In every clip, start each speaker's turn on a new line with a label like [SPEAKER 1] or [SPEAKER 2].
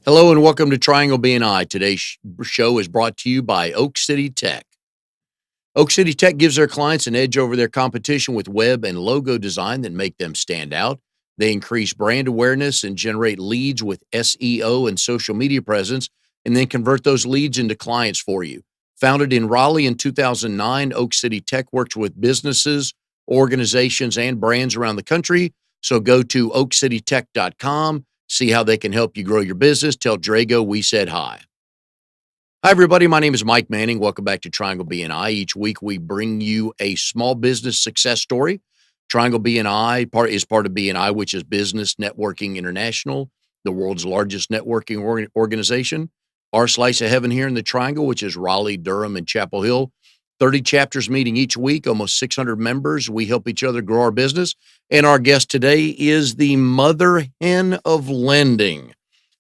[SPEAKER 1] Hello and welcome to Triangle BNI. Today's show is brought to you by Oak City Tech. Oak City Tech gives their clients an edge over their competition with web and logo design that make them stand out. They increase brand awareness and generate leads with SEO and social media presence, and then convert those leads into clients for you. Founded in Raleigh in 2009, Oak City Tech works with businesses, organizations, and brands around the country. So go to oakcitytech.com. See how they can help you grow your business. Tell Drago we said hi. Hi, everybody. My name is Mike Manning. Welcome back to Triangle BNI. Each week, we bring you a small business success story. Triangle BNI is part of BNI, which is Business Networking International, the world's largest networking organization. Our slice of heaven here in the Triangle, which is Raleigh, Durham, and Chapel Hill. 30 chapters meeting each week, almost 600 members. We help each other grow our business. And our guest today is the mother hen of lending.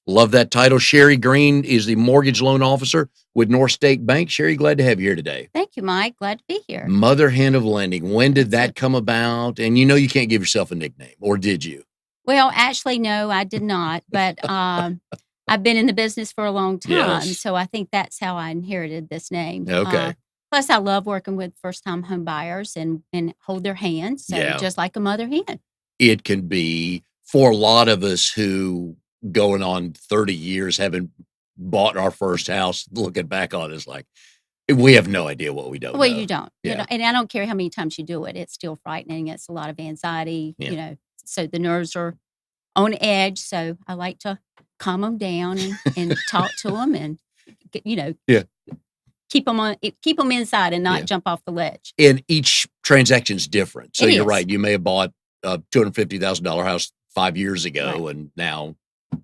[SPEAKER 1] Love that title. Sherry Green is the mortgage loan officer with North State Bank. Sherry, glad to have you here today.
[SPEAKER 2] Thank you, Mike. Glad to be here.
[SPEAKER 1] Mother hen of lending. When did that come about? And you know you can't give yourself a nickname, or did you?
[SPEAKER 2] Well, actually, no, I did not. But I've been in the business for a long time.
[SPEAKER 1] Yes.
[SPEAKER 2] So I think that's how I inherited this name.
[SPEAKER 1] Okay.
[SPEAKER 2] Plus, I love working with first-time home buyers and hold their hands. So
[SPEAKER 1] Yeah.
[SPEAKER 2] just like a mother hen.
[SPEAKER 1] It can be for a lot of us who going on 30 years haven't bought our first house, looking back on it is like, we have no idea what we don't
[SPEAKER 2] Well,
[SPEAKER 1] know.
[SPEAKER 2] you don't.
[SPEAKER 1] Yeah.
[SPEAKER 2] You know, and I don't care how many times you do it. It's still frightening. It's a lot of anxiety,
[SPEAKER 1] Yeah.
[SPEAKER 2] So the nerves are on edge. So I like to calm them down and talk to them and,
[SPEAKER 1] Yeah.
[SPEAKER 2] keep them inside and not jump off the ledge.
[SPEAKER 1] And each transaction's different. So
[SPEAKER 2] It
[SPEAKER 1] you're
[SPEAKER 2] is.
[SPEAKER 1] right. You may have bought a $250,000 house 5 years ago,
[SPEAKER 2] Right.
[SPEAKER 1] and now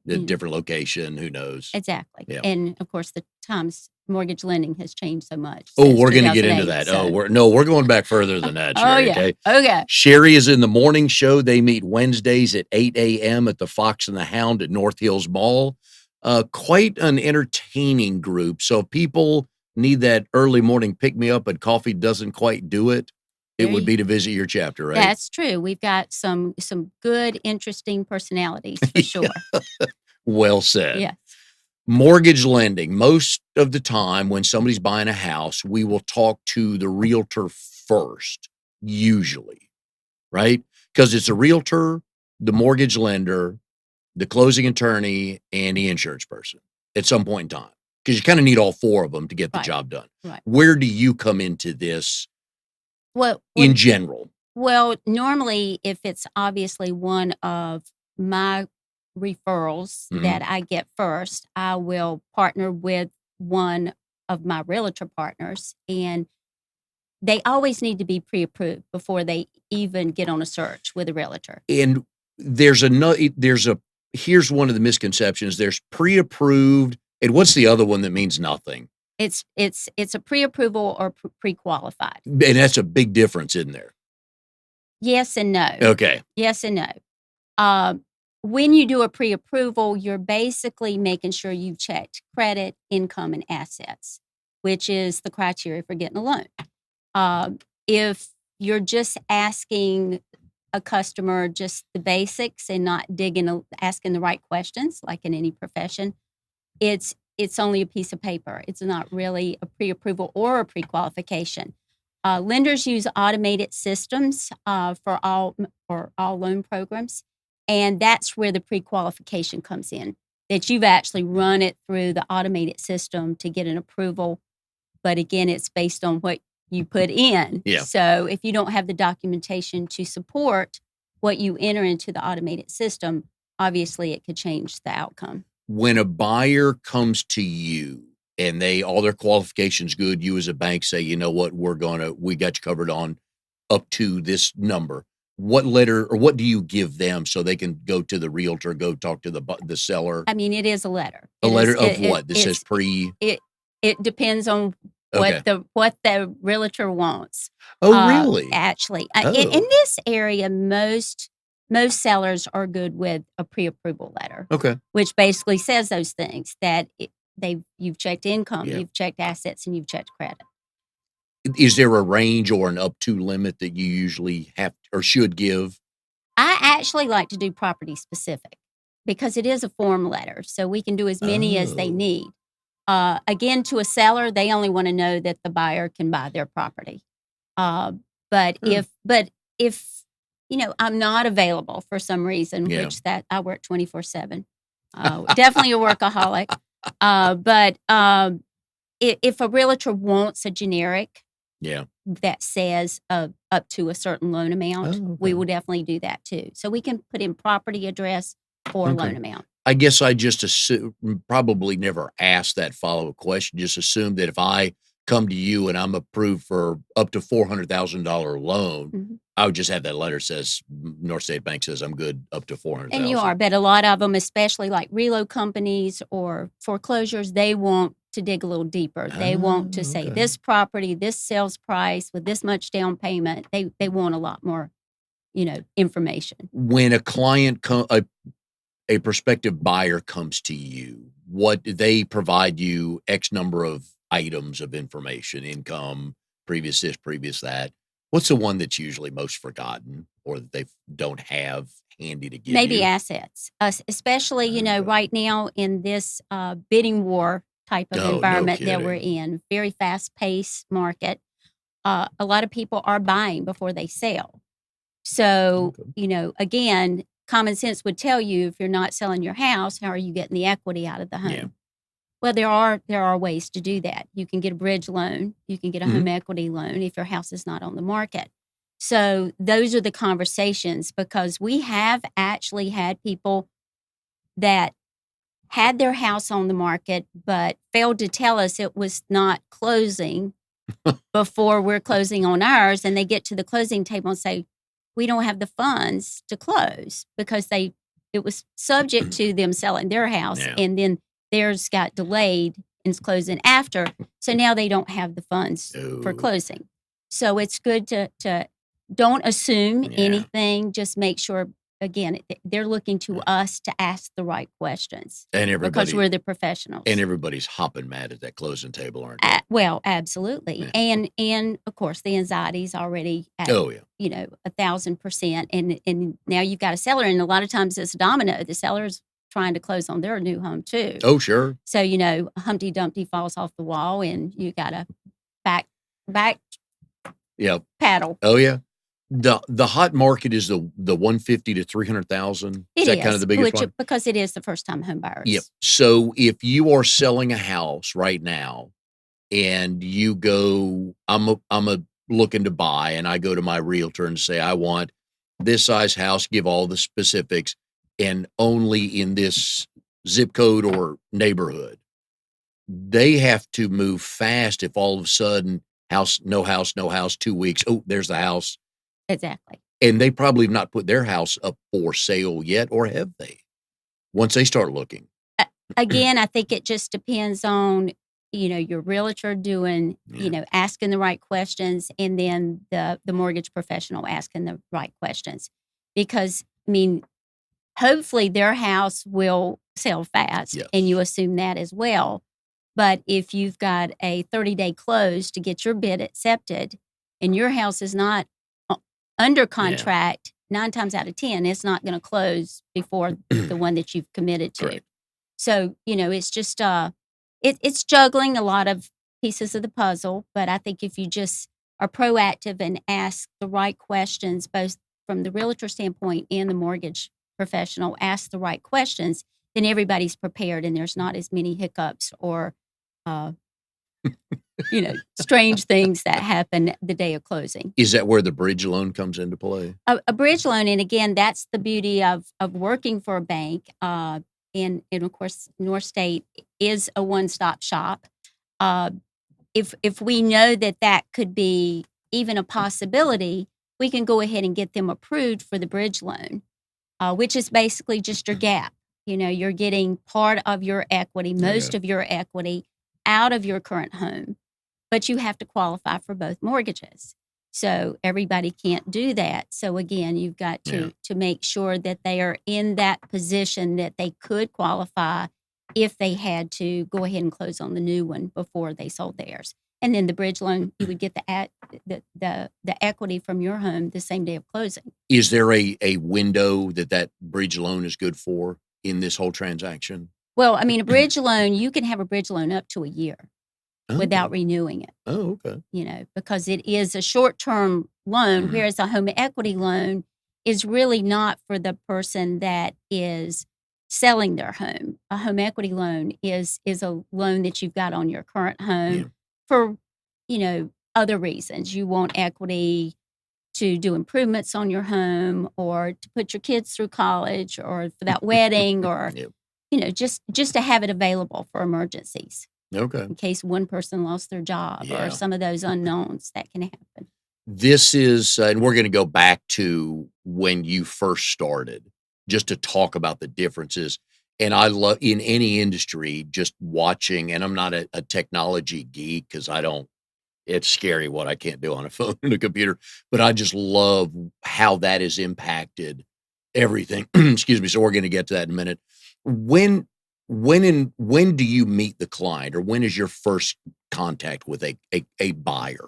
[SPEAKER 1] a different location. Who knows?
[SPEAKER 2] Exactly.
[SPEAKER 1] Yeah.
[SPEAKER 2] And of course, the times mortgage lending has changed so much.
[SPEAKER 1] Oh,
[SPEAKER 2] since
[SPEAKER 1] we're going to get into
[SPEAKER 2] 2008,
[SPEAKER 1] that.
[SPEAKER 2] so-
[SPEAKER 1] We're going back further than that,
[SPEAKER 2] Oh,
[SPEAKER 1] Sherry.
[SPEAKER 2] yeah.
[SPEAKER 1] Okay.
[SPEAKER 2] Okay.
[SPEAKER 1] Sherry is in the morning show. They meet Wednesdays at 8 a.m. at the Fox and the Hound at North Hills Mall. Quite an entertaining group. So if people need that early morning pick me up, but coffee doesn't quite do it, it would be to visit your chapter, right?
[SPEAKER 2] That's true. We've got some good, interesting personalities for sure.
[SPEAKER 1] Well said.
[SPEAKER 2] Yeah.
[SPEAKER 1] Mortgage lending. Most of the time when somebody's buying a house, we will talk to the realtor first, usually, right? Because it's a realtor, the mortgage lender, the closing attorney, and the insurance person at some point in time. Because you kind of need all four of them to get the
[SPEAKER 2] Right.
[SPEAKER 1] job done.
[SPEAKER 2] Right.
[SPEAKER 1] Where do you come into this
[SPEAKER 2] Well,
[SPEAKER 1] in general?
[SPEAKER 2] Well, normally, if it's obviously one of my referrals that I get first, I will partner with one of my realtor partners, and they always need to be pre-approved before they even get on a search with a realtor.
[SPEAKER 1] And here's one of the misconceptions. There's pre-approved, and what's the other one that means nothing?
[SPEAKER 2] It's a pre-approval or pre-qualified.
[SPEAKER 1] And that's a big difference, isn't there?
[SPEAKER 2] Yes and no.
[SPEAKER 1] Okay.
[SPEAKER 2] Yes and no. When you do a pre-approval, you're basically making sure you've checked credit, income, and assets, which is the criteria for getting a loan. If you're just asking a customer just the basics and not asking the right questions, like in any profession, it's only a piece of paper. It's not really a pre-approval or a pre-qualification. Lenders use automated systems for all loan programs, and that's where the pre-qualification comes in, that you've actually run it through the automated system to get an approval. But again, it's based on what you put in.
[SPEAKER 1] Yeah.
[SPEAKER 2] So if you don't have the documentation to support what you enter into the automated system, obviously it could change the outcome.
[SPEAKER 1] When a buyer comes to you and all their qualifications good, you as a bank say, you know what, we got you covered on up to this number. What letter or what do you give them so they can go to the realtor, go talk to the seller?
[SPEAKER 2] I mean, it is a letter.
[SPEAKER 1] A letter of what? That says pre?
[SPEAKER 2] It depends on what the realtor wants.
[SPEAKER 1] Oh, really?
[SPEAKER 2] Actually, in this area, most sellers are good with a pre-approval letter.
[SPEAKER 1] Okay.
[SPEAKER 2] Which basically says those things, that you've checked income, you've checked assets, and you've checked credit.
[SPEAKER 1] Is there a range or an up to limit that you usually have or should give?
[SPEAKER 2] I actually like to do property specific. because it is a form letter, so we can do as many as they
[SPEAKER 1] Oh.
[SPEAKER 2] need. Again, to a seller, they only want to know that the buyer can buy their property. Uh, but
[SPEAKER 1] Hmm.
[SPEAKER 2] if I'm not available for some reason,
[SPEAKER 1] Yeah.
[SPEAKER 2] which that I work 24/7, definitely a workaholic. But if a realtor wants a generic
[SPEAKER 1] Yeah.
[SPEAKER 2] that says up to a certain loan amount,
[SPEAKER 1] Oh,
[SPEAKER 2] we
[SPEAKER 1] okay.
[SPEAKER 2] will definitely do that too. So we can put in property address or
[SPEAKER 1] Okay.
[SPEAKER 2] loan amount.
[SPEAKER 1] I guess I just probably never asked that follow-up question. Just assume that if I come to you and I'm approved for up to $400,000 loan,
[SPEAKER 2] Mhm.
[SPEAKER 1] I would just have that letter says North State Bank says I'm good up to
[SPEAKER 2] And
[SPEAKER 1] 400,000.
[SPEAKER 2] you are, but a lot of them, especially like reload companies or foreclosures, they want to dig a little deeper. They want to say
[SPEAKER 1] Okay.
[SPEAKER 2] this property, this sales price with this much down payment. They want a lot more, information.
[SPEAKER 1] When a client a prospective buyer comes to you, what do they provide you X number of items of information, income, previous this, previous that? What's the one that's usually most forgotten or that they don't have handy to give
[SPEAKER 2] Maybe
[SPEAKER 1] you?
[SPEAKER 2] assets, especially,
[SPEAKER 1] Okay.
[SPEAKER 2] right now in this bidding war type of
[SPEAKER 1] Oh, no
[SPEAKER 2] environment that we're
[SPEAKER 1] kidding.
[SPEAKER 2] in, very fast paced market. A lot of people are buying before they sell. So,
[SPEAKER 1] Okay.
[SPEAKER 2] again, common sense would tell you if you're not selling your house, how are you getting the equity out of the
[SPEAKER 1] Yeah.
[SPEAKER 2] home? Well, there are ways to do that. You can get a bridge loan, you can get a
[SPEAKER 1] Mhm.
[SPEAKER 2] home equity loan if your house is not on the market. So, those are the conversations because we have actually had people that had their house on the market but failed to tell us it was not closing before we're closing on ours, and they get to the closing table and say, "We don't have the funds to close," because it was subject to them selling their house,
[SPEAKER 1] Yeah.
[SPEAKER 2] and then theirs got delayed and closing after, so now they don't have the funds for
[SPEAKER 1] Oh,
[SPEAKER 2] closing. So it's good to don't assume
[SPEAKER 1] yeah.
[SPEAKER 2] anything, just make sure, again, they're looking to us to ask the right questions
[SPEAKER 1] And
[SPEAKER 2] because
[SPEAKER 1] everybody
[SPEAKER 2] we're the professionals.
[SPEAKER 1] everybody's hopping mad at that closing table, aren't they?
[SPEAKER 2] Well, absolutely,
[SPEAKER 1] Yeah.
[SPEAKER 2] and of course, the anxiety's already at,
[SPEAKER 1] Oh, yeah.
[SPEAKER 2] 1,000%, and now you've got a seller, and a lot of times it's a domino. The seller's trying to close on their new home too.
[SPEAKER 1] Oh, sure.
[SPEAKER 2] So, Humpty Dumpty falls off the wall, and you gotta back
[SPEAKER 1] Yeah.
[SPEAKER 2] paddle.
[SPEAKER 1] Oh, yeah. The hot market is the 150 to 300,000. Is
[SPEAKER 2] It
[SPEAKER 1] that kind of
[SPEAKER 2] is,
[SPEAKER 1] the biggest one?
[SPEAKER 2] because it is the first-time home
[SPEAKER 1] Yep.
[SPEAKER 2] buyers.
[SPEAKER 1] So if you are selling a house right now and you go, I'm a looking to buy, and I go to my realtor and say, I want this size house, give all the specifics, and only in this zip code or neighborhood. They have to move fast if all of a sudden house, no house, 2 weeks. Oh, there's the house.
[SPEAKER 2] Exactly.
[SPEAKER 1] And they probably have not put their house up for sale yet, or have they? Once they start looking.
[SPEAKER 2] Again, I think it just depends on, your realtor doing,
[SPEAKER 1] Yeah.
[SPEAKER 2] asking the right questions, and then the mortgage professional asking the right questions. Because, I mean, hopefully their house will sell fast, and you
[SPEAKER 1] Yes.
[SPEAKER 2] assume that as well. But if you've got a 30-day close to get your bid accepted and your house is not u under
[SPEAKER 1] Yeah.
[SPEAKER 2] contract, 9 times out of 10, it's not gonna close before the one that you've committed to.
[SPEAKER 1] Correct.
[SPEAKER 2] So, it's just, it's juggling a lot of pieces of the puzzle, but I think if you just are proactive and ask the right questions, both from the realtor standpoint and the mortgage professional, ask the right questions, then everybody's prepared and there's not as many hiccups or, uh, strange things that happen the day of closing.
[SPEAKER 1] Is that where the bridge loan comes into play?
[SPEAKER 2] A bridge loan, and again, that's the beauty of working for a bank, and of course, North State is a one-stop shop. Uh, if we know that that could be even a possibility, we can go ahead and get them approved for the bridge loan, which is basically just your gap. You're getting part of your equity, most
[SPEAKER 1] Okay.
[SPEAKER 2] of your equity out of your current home, but you have to qualify for both mortgages. So everybody can't do that. So again, you've got
[SPEAKER 1] Yeah.
[SPEAKER 2] to make sure that they are in that position that they could qualify if they had to go ahead and close on the new one before they sold theirs. And then the bridge loan, you would get the equity from your home the same day of closing.
[SPEAKER 1] Is there a window that bridge loan is good for? in this whole transaction?
[SPEAKER 2] Well, I mean, a bridge loan, you can have a bridge loan up to a year without
[SPEAKER 1] Okay.
[SPEAKER 2] renewing it,
[SPEAKER 1] Oh, okay.
[SPEAKER 2] because it is a short-term loan,
[SPEAKER 1] Mhm.
[SPEAKER 2] whereas a home equity loan is really not for the person that is selling their home. A home equity loan is a loan that you've got on your current
[SPEAKER 1] Yeah.
[SPEAKER 2] home for, other reasons. You want equity to do improvements on your home or to put your kids through college or for that wedding or,
[SPEAKER 1] Yep.
[SPEAKER 2] just to have it available for emergencies
[SPEAKER 1] Okay.
[SPEAKER 2] in case one person lost their job or
[SPEAKER 1] Yeah.
[SPEAKER 2] some of those unknowns that can happen.
[SPEAKER 1] This is, and we're going to go back to when you first started, just to talk about the differences. And I love in any industry, just watching, and I'm not a technology geek because I don't, it's scary what I can't do on a phone and a computer, but I just love how that has impacted everything. Excuse me. So we're going to get to that in a minute. When, when do you meet the client, or when is your first contact with a buyer?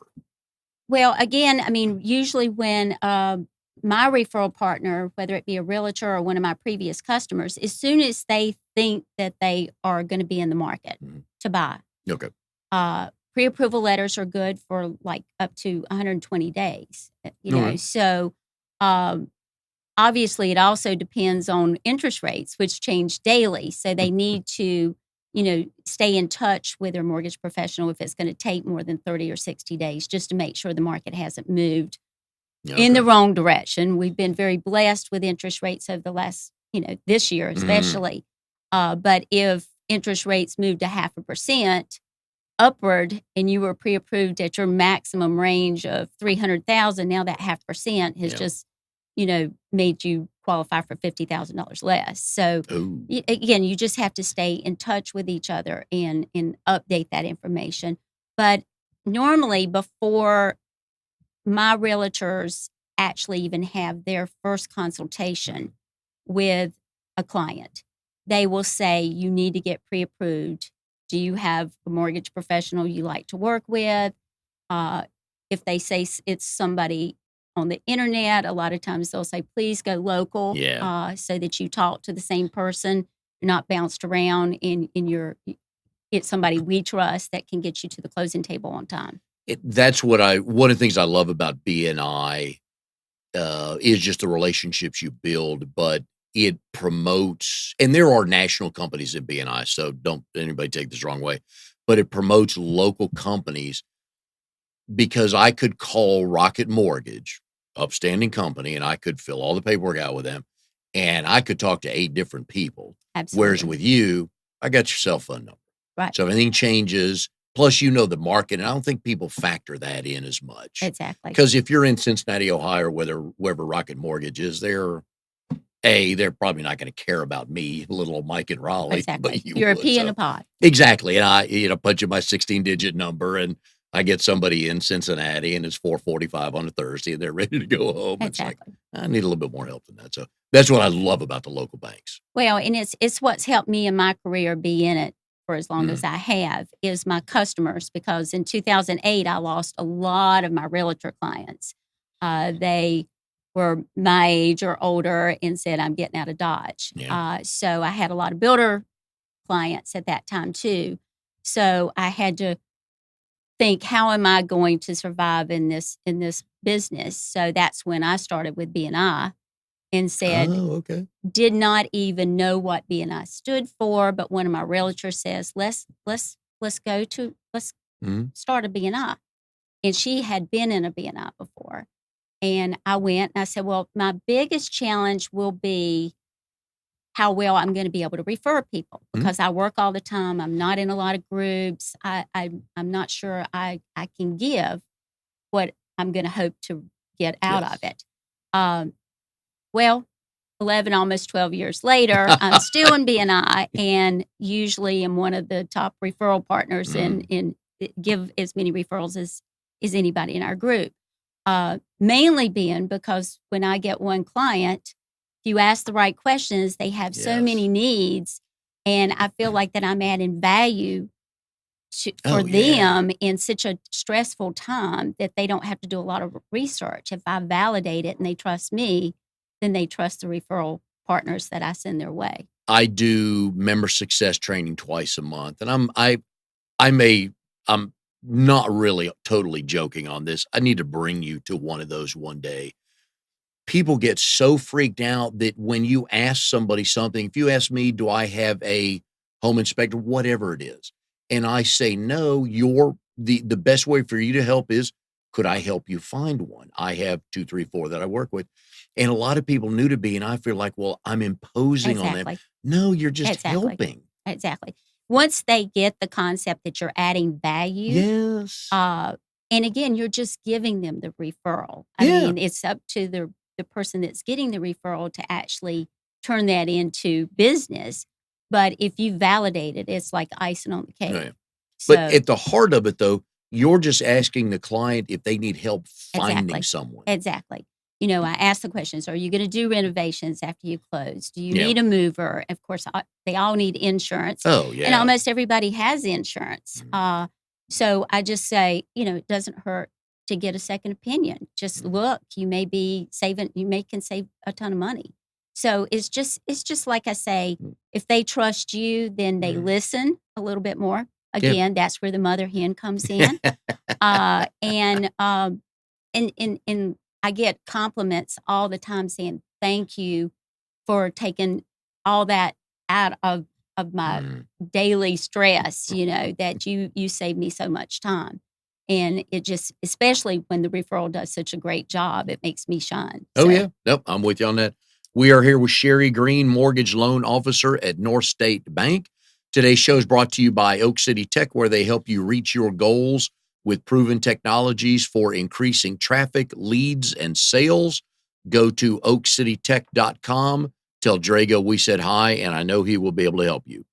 [SPEAKER 2] Well, again, I mean, usually when my referral partner, whether it be a realtor or one of my previous customers, as soon as they think that they are going to be in the market
[SPEAKER 1] Mhm.
[SPEAKER 2] to buy,
[SPEAKER 1] Okay.
[SPEAKER 2] pre-approval letters are good for like up to 120 days.
[SPEAKER 1] All right.
[SPEAKER 2] So um, obviously it also depends on interest rates, which change daily. So they need to, stay in touch with their mortgage professional if it's going to take more than 30 or 60 days, just to make sure the market hasn't moved in the
[SPEAKER 1] Okay.
[SPEAKER 2] wrong direction. We've been very blessed with interest rates over the last, this year
[SPEAKER 1] Mm,
[SPEAKER 2] especially. But if interest rates moved to 0.5% upward and you were pre-approved at your maximum range of 300,000, now that 0.5% has
[SPEAKER 1] yeah.
[SPEAKER 2] just, made you qualify for $50,000 less. So
[SPEAKER 1] Oh,
[SPEAKER 2] again, you just have to stay in touch with each other and update that information. But normally before my realtors actually even have their first consultation with a client, they will say, you need to get pre-approved. Do you have a mortgage professional you like to work with? Uh, if they say it's somebody on the internet, a lot of times they'll say, please go local,
[SPEAKER 1] yeah.
[SPEAKER 2] so that you talk to the same person. You're not bounced around in your, it's somebody we trust that can get you to the closing table on time.
[SPEAKER 1] That's what one of the things I love about BNI, is just the relationships you build, but it promotes, and there are national companies in BNI, so don't anybody take this the wrong way, but it promotes local companies because I could call Rocket Mortgage, upstanding company, and I could fill all the paperwork out with them, and I could talk to 8 different people. Whereas
[SPEAKER 2] Absolutely.
[SPEAKER 1] with you, I got your cell phone number.
[SPEAKER 2] Right.
[SPEAKER 1] So if anything changes, plus the market, and I don't think people factor that in as much.
[SPEAKER 2] Exactly.
[SPEAKER 1] Because if you're in Cincinnati, Ohio, or wherever Rocket Mortgage is, they're probably not gonna care about me, little old Mike in Raleigh,
[SPEAKER 2] Exactly.
[SPEAKER 1] but you
[SPEAKER 2] You're a
[SPEAKER 1] would,
[SPEAKER 2] pea in a
[SPEAKER 1] so
[SPEAKER 2] pod.
[SPEAKER 1] exactly, and I, punch in my 16-digit number, and I get somebody in Cincinnati, and it's 4:45 on a Thursday, and they're ready to go home. It's like,
[SPEAKER 2] Exactly.
[SPEAKER 1] I need a little bit more help than that, so that's what I love about the local banks.
[SPEAKER 2] Well, and it's what's helped me in my career be in it for as long as
[SPEAKER 1] Mhm.
[SPEAKER 2] I have is my customers, because in 2008 I lost a lot of my realtor clients. They were my age or older and said, I'm getting out of Dodge.
[SPEAKER 1] Yeah.
[SPEAKER 2] So I had a lot of builder clients at that time too. So I had to think, how am I going to survive in this business? So that's when I started with BNI and said,
[SPEAKER 1] Oh, okay.
[SPEAKER 2] did not even know what BNI stood for, but one of my realtors says, let's
[SPEAKER 1] Mhm.
[SPEAKER 2] start a BNI. And she had been in a BNI before. And I went and I said, well, my biggest challenge will be how well I'm going to be able to refer people,
[SPEAKER 1] Mhm.
[SPEAKER 2] because I work all the time. I'm not in a lot of groups. I'm not sure I can give what I'm going to hope to get out of
[SPEAKER 1] Yes.
[SPEAKER 2] it. Um, well, 11, almost 12 years later, I'm still in BNI and usually am one of the top referral partners
[SPEAKER 1] Mm.
[SPEAKER 2] and give as many referrals as anybody in our group. Mainly being because when I get one client, if you ask the right questions, they have so many
[SPEAKER 1] Yes.
[SPEAKER 2] needs. And I feel like that I'm adding value for
[SPEAKER 1] Oh, yeah.
[SPEAKER 2] them in such a stressful time that they don't have to do a lot of research. If I validate it and they trust me, then they trust the referral partners that I send their way.
[SPEAKER 1] I do member success training twice a month, and I'm not really totally joking on this. I need to bring you to one of those one day. People get so freaked out that when you ask somebody something, if you ask me, do I have a home inspector, whatever it is, and I say no, the best way for you to help is, could I help you find one? I have 2, 3, 4 that I work with. And a lot of people new to me, and I feel like, well, I'm imposing on them.
[SPEAKER 2] Exactly.
[SPEAKER 1] No, you're just
[SPEAKER 2] Exactly.
[SPEAKER 1] helping.
[SPEAKER 2] Exactly. Once they get the concept that you're adding value,
[SPEAKER 1] Yes.
[SPEAKER 2] and again, you're just giving them the referral. I
[SPEAKER 1] Yeah.
[SPEAKER 2] mean, it's up to the person that's getting the referral to actually turn that into business. But if you validate it, it's like icing on the cake.
[SPEAKER 1] Yeah. But
[SPEAKER 2] So
[SPEAKER 1] at the heart of it, though, you're just asking the client if they need help finding
[SPEAKER 2] exactly.
[SPEAKER 1] someone.
[SPEAKER 2] Exactly. You know, I ask the questions, are you going to do renovations after you close? Do you
[SPEAKER 1] Yeah.
[SPEAKER 2] need a mover? Of course, they all need insurance.
[SPEAKER 1] Oh,
[SPEAKER 2] And
[SPEAKER 1] yeah.
[SPEAKER 2] almost everybody has insurance.
[SPEAKER 1] Mhm.
[SPEAKER 2] So I just say, you know, it doesn't hurt to get a second opinion. Just
[SPEAKER 1] Mhm.
[SPEAKER 2] look, you may can save a ton of money. So it's just like I say,
[SPEAKER 1] Mm.
[SPEAKER 2] if they trust you, then they
[SPEAKER 1] Mhm.
[SPEAKER 2] listen a little bit more.
[SPEAKER 1] Yeah.
[SPEAKER 2] Again, that's where the mother hen comes in. And I get compliments all the time saying, "Thank you for taking all that out of my
[SPEAKER 1] Mm.
[SPEAKER 2] daily stress, you know, that you saved me so much time." And it just, especially when the referral does such a great job, it makes me shine.
[SPEAKER 1] Oh,
[SPEAKER 2] So,
[SPEAKER 1] yeah. Nope, I'm with you on that. We are here with Sherry Green, Mortgage Loan Officer at North State Bank. Today's show is brought to you by Oak City Tech, where they help you reach your goals with proven technologies for increasing traffic, leads, and sales. Go to oakcitytech.com. Tell Drago we said hi, and I know he will be able to help you.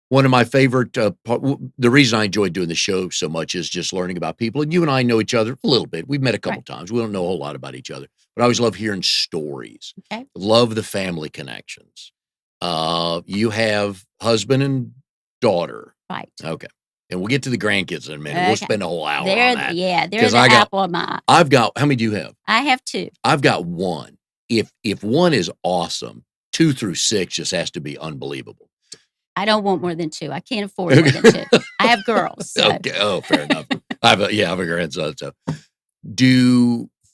[SPEAKER 1] One of my favorite, the reason I enjoy doing the show so much is just learning about people. And you and I know each other a little bit. We've met a couple
[SPEAKER 2] right.
[SPEAKER 1] times. We don't know a whole lot about each other, but I always love hearing stories.
[SPEAKER 2] Okay.
[SPEAKER 1] Love the family connections. You have husband and daughter.
[SPEAKER 2] Right.
[SPEAKER 1] Okay. And we'll get to the grandkids in a minute. We'll
[SPEAKER 2] Okay.
[SPEAKER 1] spend a whole hour on
[SPEAKER 2] They're,
[SPEAKER 1] that.
[SPEAKER 2] they're
[SPEAKER 1] 'Cause
[SPEAKER 2] the apple of my eye.
[SPEAKER 1] I've got, how many do you have?
[SPEAKER 2] I have 2.
[SPEAKER 1] I've got 1. If 1 is awesome, 2 through 6 just has to be unbelievable.
[SPEAKER 2] I don't want more than 2. I can't afford more than 2. I have girls. So.
[SPEAKER 1] Okay. Oh, fair enough. I have a grandson. So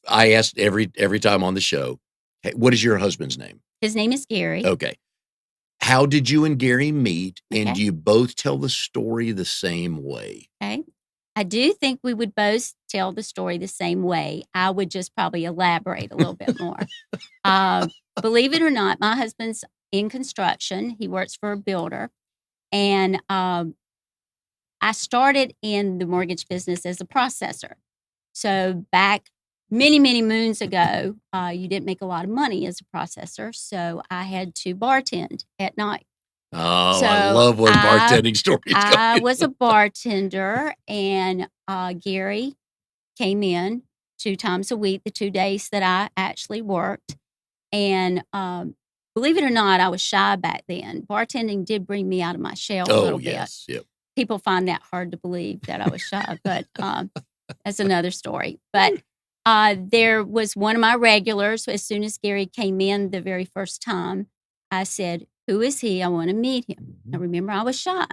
[SPEAKER 1] I asked every time on the show, hey, what is your husband's name?
[SPEAKER 2] His name is Gary.
[SPEAKER 1] Okay. How did you and Gary meet? And
[SPEAKER 2] Okay.
[SPEAKER 1] do you both tell the story the same way?
[SPEAKER 2] Okay. I do think we would both tell the story the same way. I would just probably elaborate a little bit more. Believe it or not, my husband's in construction. He works for a builder. And I started in the mortgage business as a processor. So back many, many moons ago, you didn't make a lot of money as a processor. So I had to bartend at night.
[SPEAKER 1] Oh,
[SPEAKER 2] So
[SPEAKER 1] I love when bartending stories
[SPEAKER 2] I
[SPEAKER 1] come.
[SPEAKER 2] was a bartender, and Gary came in 2 times a week, the 2 days that I actually worked. And believe it or not, I was shy back then. Bartending did bring me out of my shell a
[SPEAKER 1] Oh,
[SPEAKER 2] little
[SPEAKER 1] yes.
[SPEAKER 2] bit.
[SPEAKER 1] Yep.
[SPEAKER 2] People find that hard to believe that I was shy, but that's another story. But there was one of my regulars. As soon as Gary came in the very first time, I said, "Who is he? I want to meet him." I remember I was shy.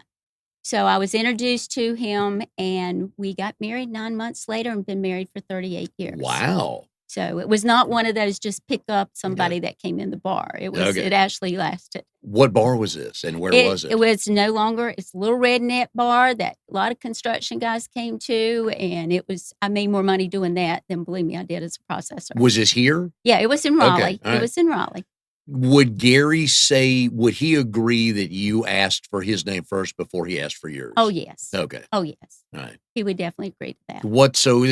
[SPEAKER 2] So I was introduced to him, and we got married 9 months later and been married for 38 years.
[SPEAKER 1] Wow.
[SPEAKER 2] So it was not one of those just pick up somebody
[SPEAKER 1] Okay.
[SPEAKER 2] that came in the bar. It
[SPEAKER 1] Okay.
[SPEAKER 2] actually lasted.
[SPEAKER 1] What bar was this and where was it?
[SPEAKER 2] It was no longer, it's a little redneck bar that a lot of construction guys came to, and I made more money doing that than, believe me, I did as a processor.
[SPEAKER 1] Was this here?
[SPEAKER 2] Yeah, it was in Raleigh.
[SPEAKER 1] all
[SPEAKER 2] It
[SPEAKER 1] right.
[SPEAKER 2] was in Raleigh.
[SPEAKER 1] Would he agree that you asked for his name first before he asked for yours?
[SPEAKER 2] Oh, yes.
[SPEAKER 1] Okay.
[SPEAKER 2] Oh, yes.
[SPEAKER 1] All right.
[SPEAKER 2] He would definitely agree to that.
[SPEAKER 1] So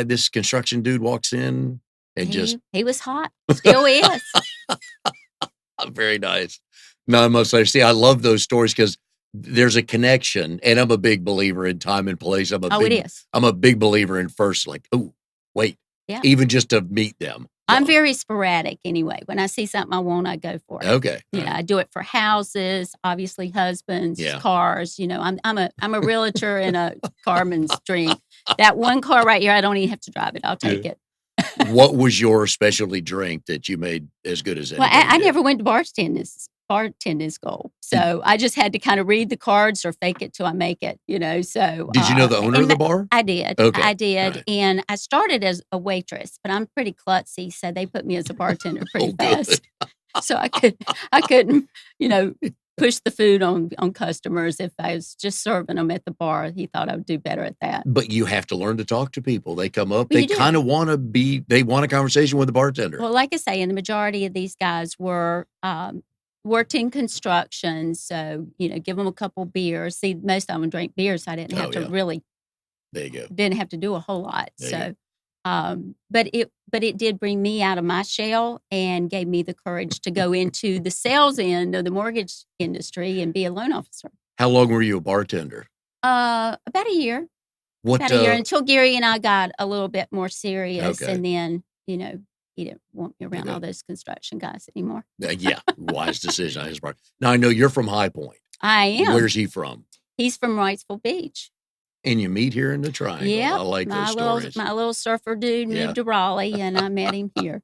[SPEAKER 1] this construction dude walks in and
[SPEAKER 2] He was hot. Still is.
[SPEAKER 1] very nice. 9 months later. See, I love those stories because there's a connection, and I'm a big believer in time and place.
[SPEAKER 2] It is.
[SPEAKER 1] I'm a big believer in first, like, oh, wait,
[SPEAKER 2] Yeah.
[SPEAKER 1] even just to meet them.
[SPEAKER 2] I'm very sporadic anyway. When I see something I want, I go for it.
[SPEAKER 1] Okay.
[SPEAKER 2] You know, I do it for houses, obviously husbands,
[SPEAKER 1] Yeah.
[SPEAKER 2] cars. You know, I'm a realtor in a carman's dream. That one car right here, I don't even have to drive it. I'll take it.
[SPEAKER 1] What was your specialty drink that you made as good as
[SPEAKER 2] Well,
[SPEAKER 1] anybody
[SPEAKER 2] I
[SPEAKER 1] did?
[SPEAKER 2] never went to bartending bartending school. So I just had to kind of read the cards or fake it till I make it, so.
[SPEAKER 1] Did you know the owner of the bar?
[SPEAKER 2] I did.
[SPEAKER 1] Okay.
[SPEAKER 2] I did.
[SPEAKER 1] Right.
[SPEAKER 2] And I started as a waitress, but I'm pretty klutzy. So they put me as a bartender pretty fast. So I couldn't, push the food on customers if I was just serving them at the bar. He thought I would do better at that.
[SPEAKER 1] But you have to learn to talk to people. They come up,
[SPEAKER 2] Well,
[SPEAKER 1] they kind of want they want a conversation with the bartender.
[SPEAKER 2] Well, like I say, and the majority of these guys worked in construction. So, give them a couple beers. See, most of them drink beer, so I didn't have to really.
[SPEAKER 1] There you go.
[SPEAKER 2] Didn't have to do a whole lot. So, but it did bring me out of my shell and gave me the courage to go into the sales end of the mortgage industry and be a loan officer.
[SPEAKER 1] How long were you a bartender?
[SPEAKER 2] About a year. About a year until Gary and I got a little bit more serious, and then he didn't want me around all those construction guys anymore.
[SPEAKER 1] Yeah, wise decision on his part. Now I know you're from High Point.
[SPEAKER 2] I am.
[SPEAKER 1] Where's he from?
[SPEAKER 2] He's from Wrightsville Beach.
[SPEAKER 1] And you meet here in the Triangle.
[SPEAKER 2] Yeah,
[SPEAKER 1] I like those stories.
[SPEAKER 2] My little surfer dude moved to Raleigh, and I met him here.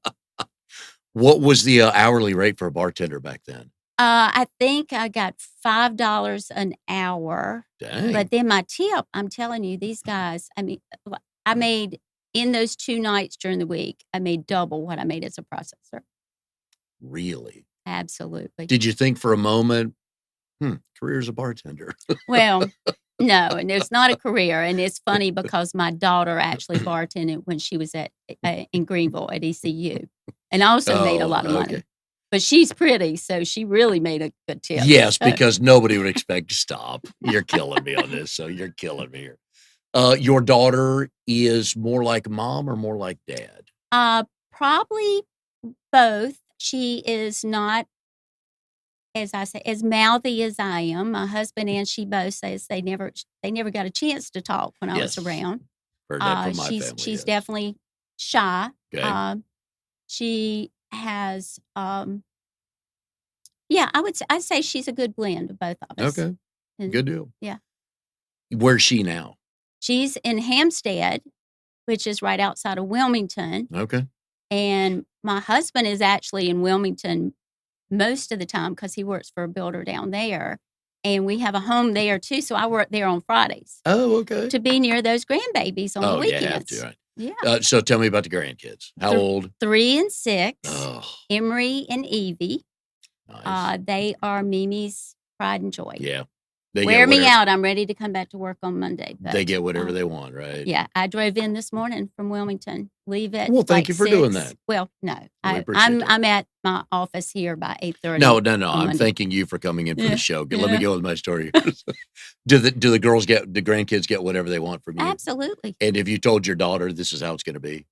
[SPEAKER 1] What was the hourly rate for a bartender back then?
[SPEAKER 2] I think I got $5 an hour.
[SPEAKER 1] Dang.
[SPEAKER 2] But then my tip, I'm telling you, these guys, I made, in those 2 nights during the week, I made double what I made as a processor.
[SPEAKER 1] Really?
[SPEAKER 2] Absolutely.
[SPEAKER 1] Did you think for a moment, career as a bartender?
[SPEAKER 2] Well, no, and it's not a career. And it's funny because my daughter actually bartended when she was in Greenville at ECU, and also made a lot of money. But she's pretty, so she really made a good tip.
[SPEAKER 1] Yes, because nobody would expect to stop. You're killing me on this, so you're killing me here. Your daughter is more like mom or more like dad?
[SPEAKER 2] Probably both. She is not, as I say, as mouthy as I am. My husband and she both says they never got a chance to talk when I was around.
[SPEAKER 1] Heard that from my
[SPEAKER 2] she's
[SPEAKER 1] family,
[SPEAKER 2] she's definitely shy.
[SPEAKER 1] Okay.
[SPEAKER 2] She has, I'd say she's a good blend of both of us.
[SPEAKER 1] Okay, good deal.
[SPEAKER 2] Yeah.
[SPEAKER 1] Where's she now?
[SPEAKER 2] She's in Hampstead, which is right outside of Wilmington.
[SPEAKER 1] Okay.
[SPEAKER 2] And my husband is actually in Wilmington most of the time because he works for a builder down there. And we have a home there too. So I work there on Fridays.
[SPEAKER 1] Oh, okay.
[SPEAKER 2] To be near those grandbabies on the weekends.
[SPEAKER 1] Yeah, have to, right?
[SPEAKER 2] Yeah.
[SPEAKER 1] So tell me about the grandkids. How old?
[SPEAKER 2] 3 and 6.
[SPEAKER 1] Oh,
[SPEAKER 2] Emery and Evie.
[SPEAKER 1] nice.
[SPEAKER 2] They are Mimi's pride and joy.
[SPEAKER 1] Yeah.
[SPEAKER 2] Wear me out. I'm ready to come back to work on Monday. But,
[SPEAKER 1] they get whatever they want, right?
[SPEAKER 2] Yeah. I drove in this morning from Wilmington. Leave at
[SPEAKER 1] thank you for doing that.
[SPEAKER 2] Well, no.
[SPEAKER 1] appreciate that.
[SPEAKER 2] I'm at my office here by 8:30.
[SPEAKER 1] No. I'm thanking you for coming in for the show. Let me go with my story. Do the grandkids get whatever they want from you?
[SPEAKER 2] Absolutely.
[SPEAKER 1] And if you told your daughter this is how it's going to be?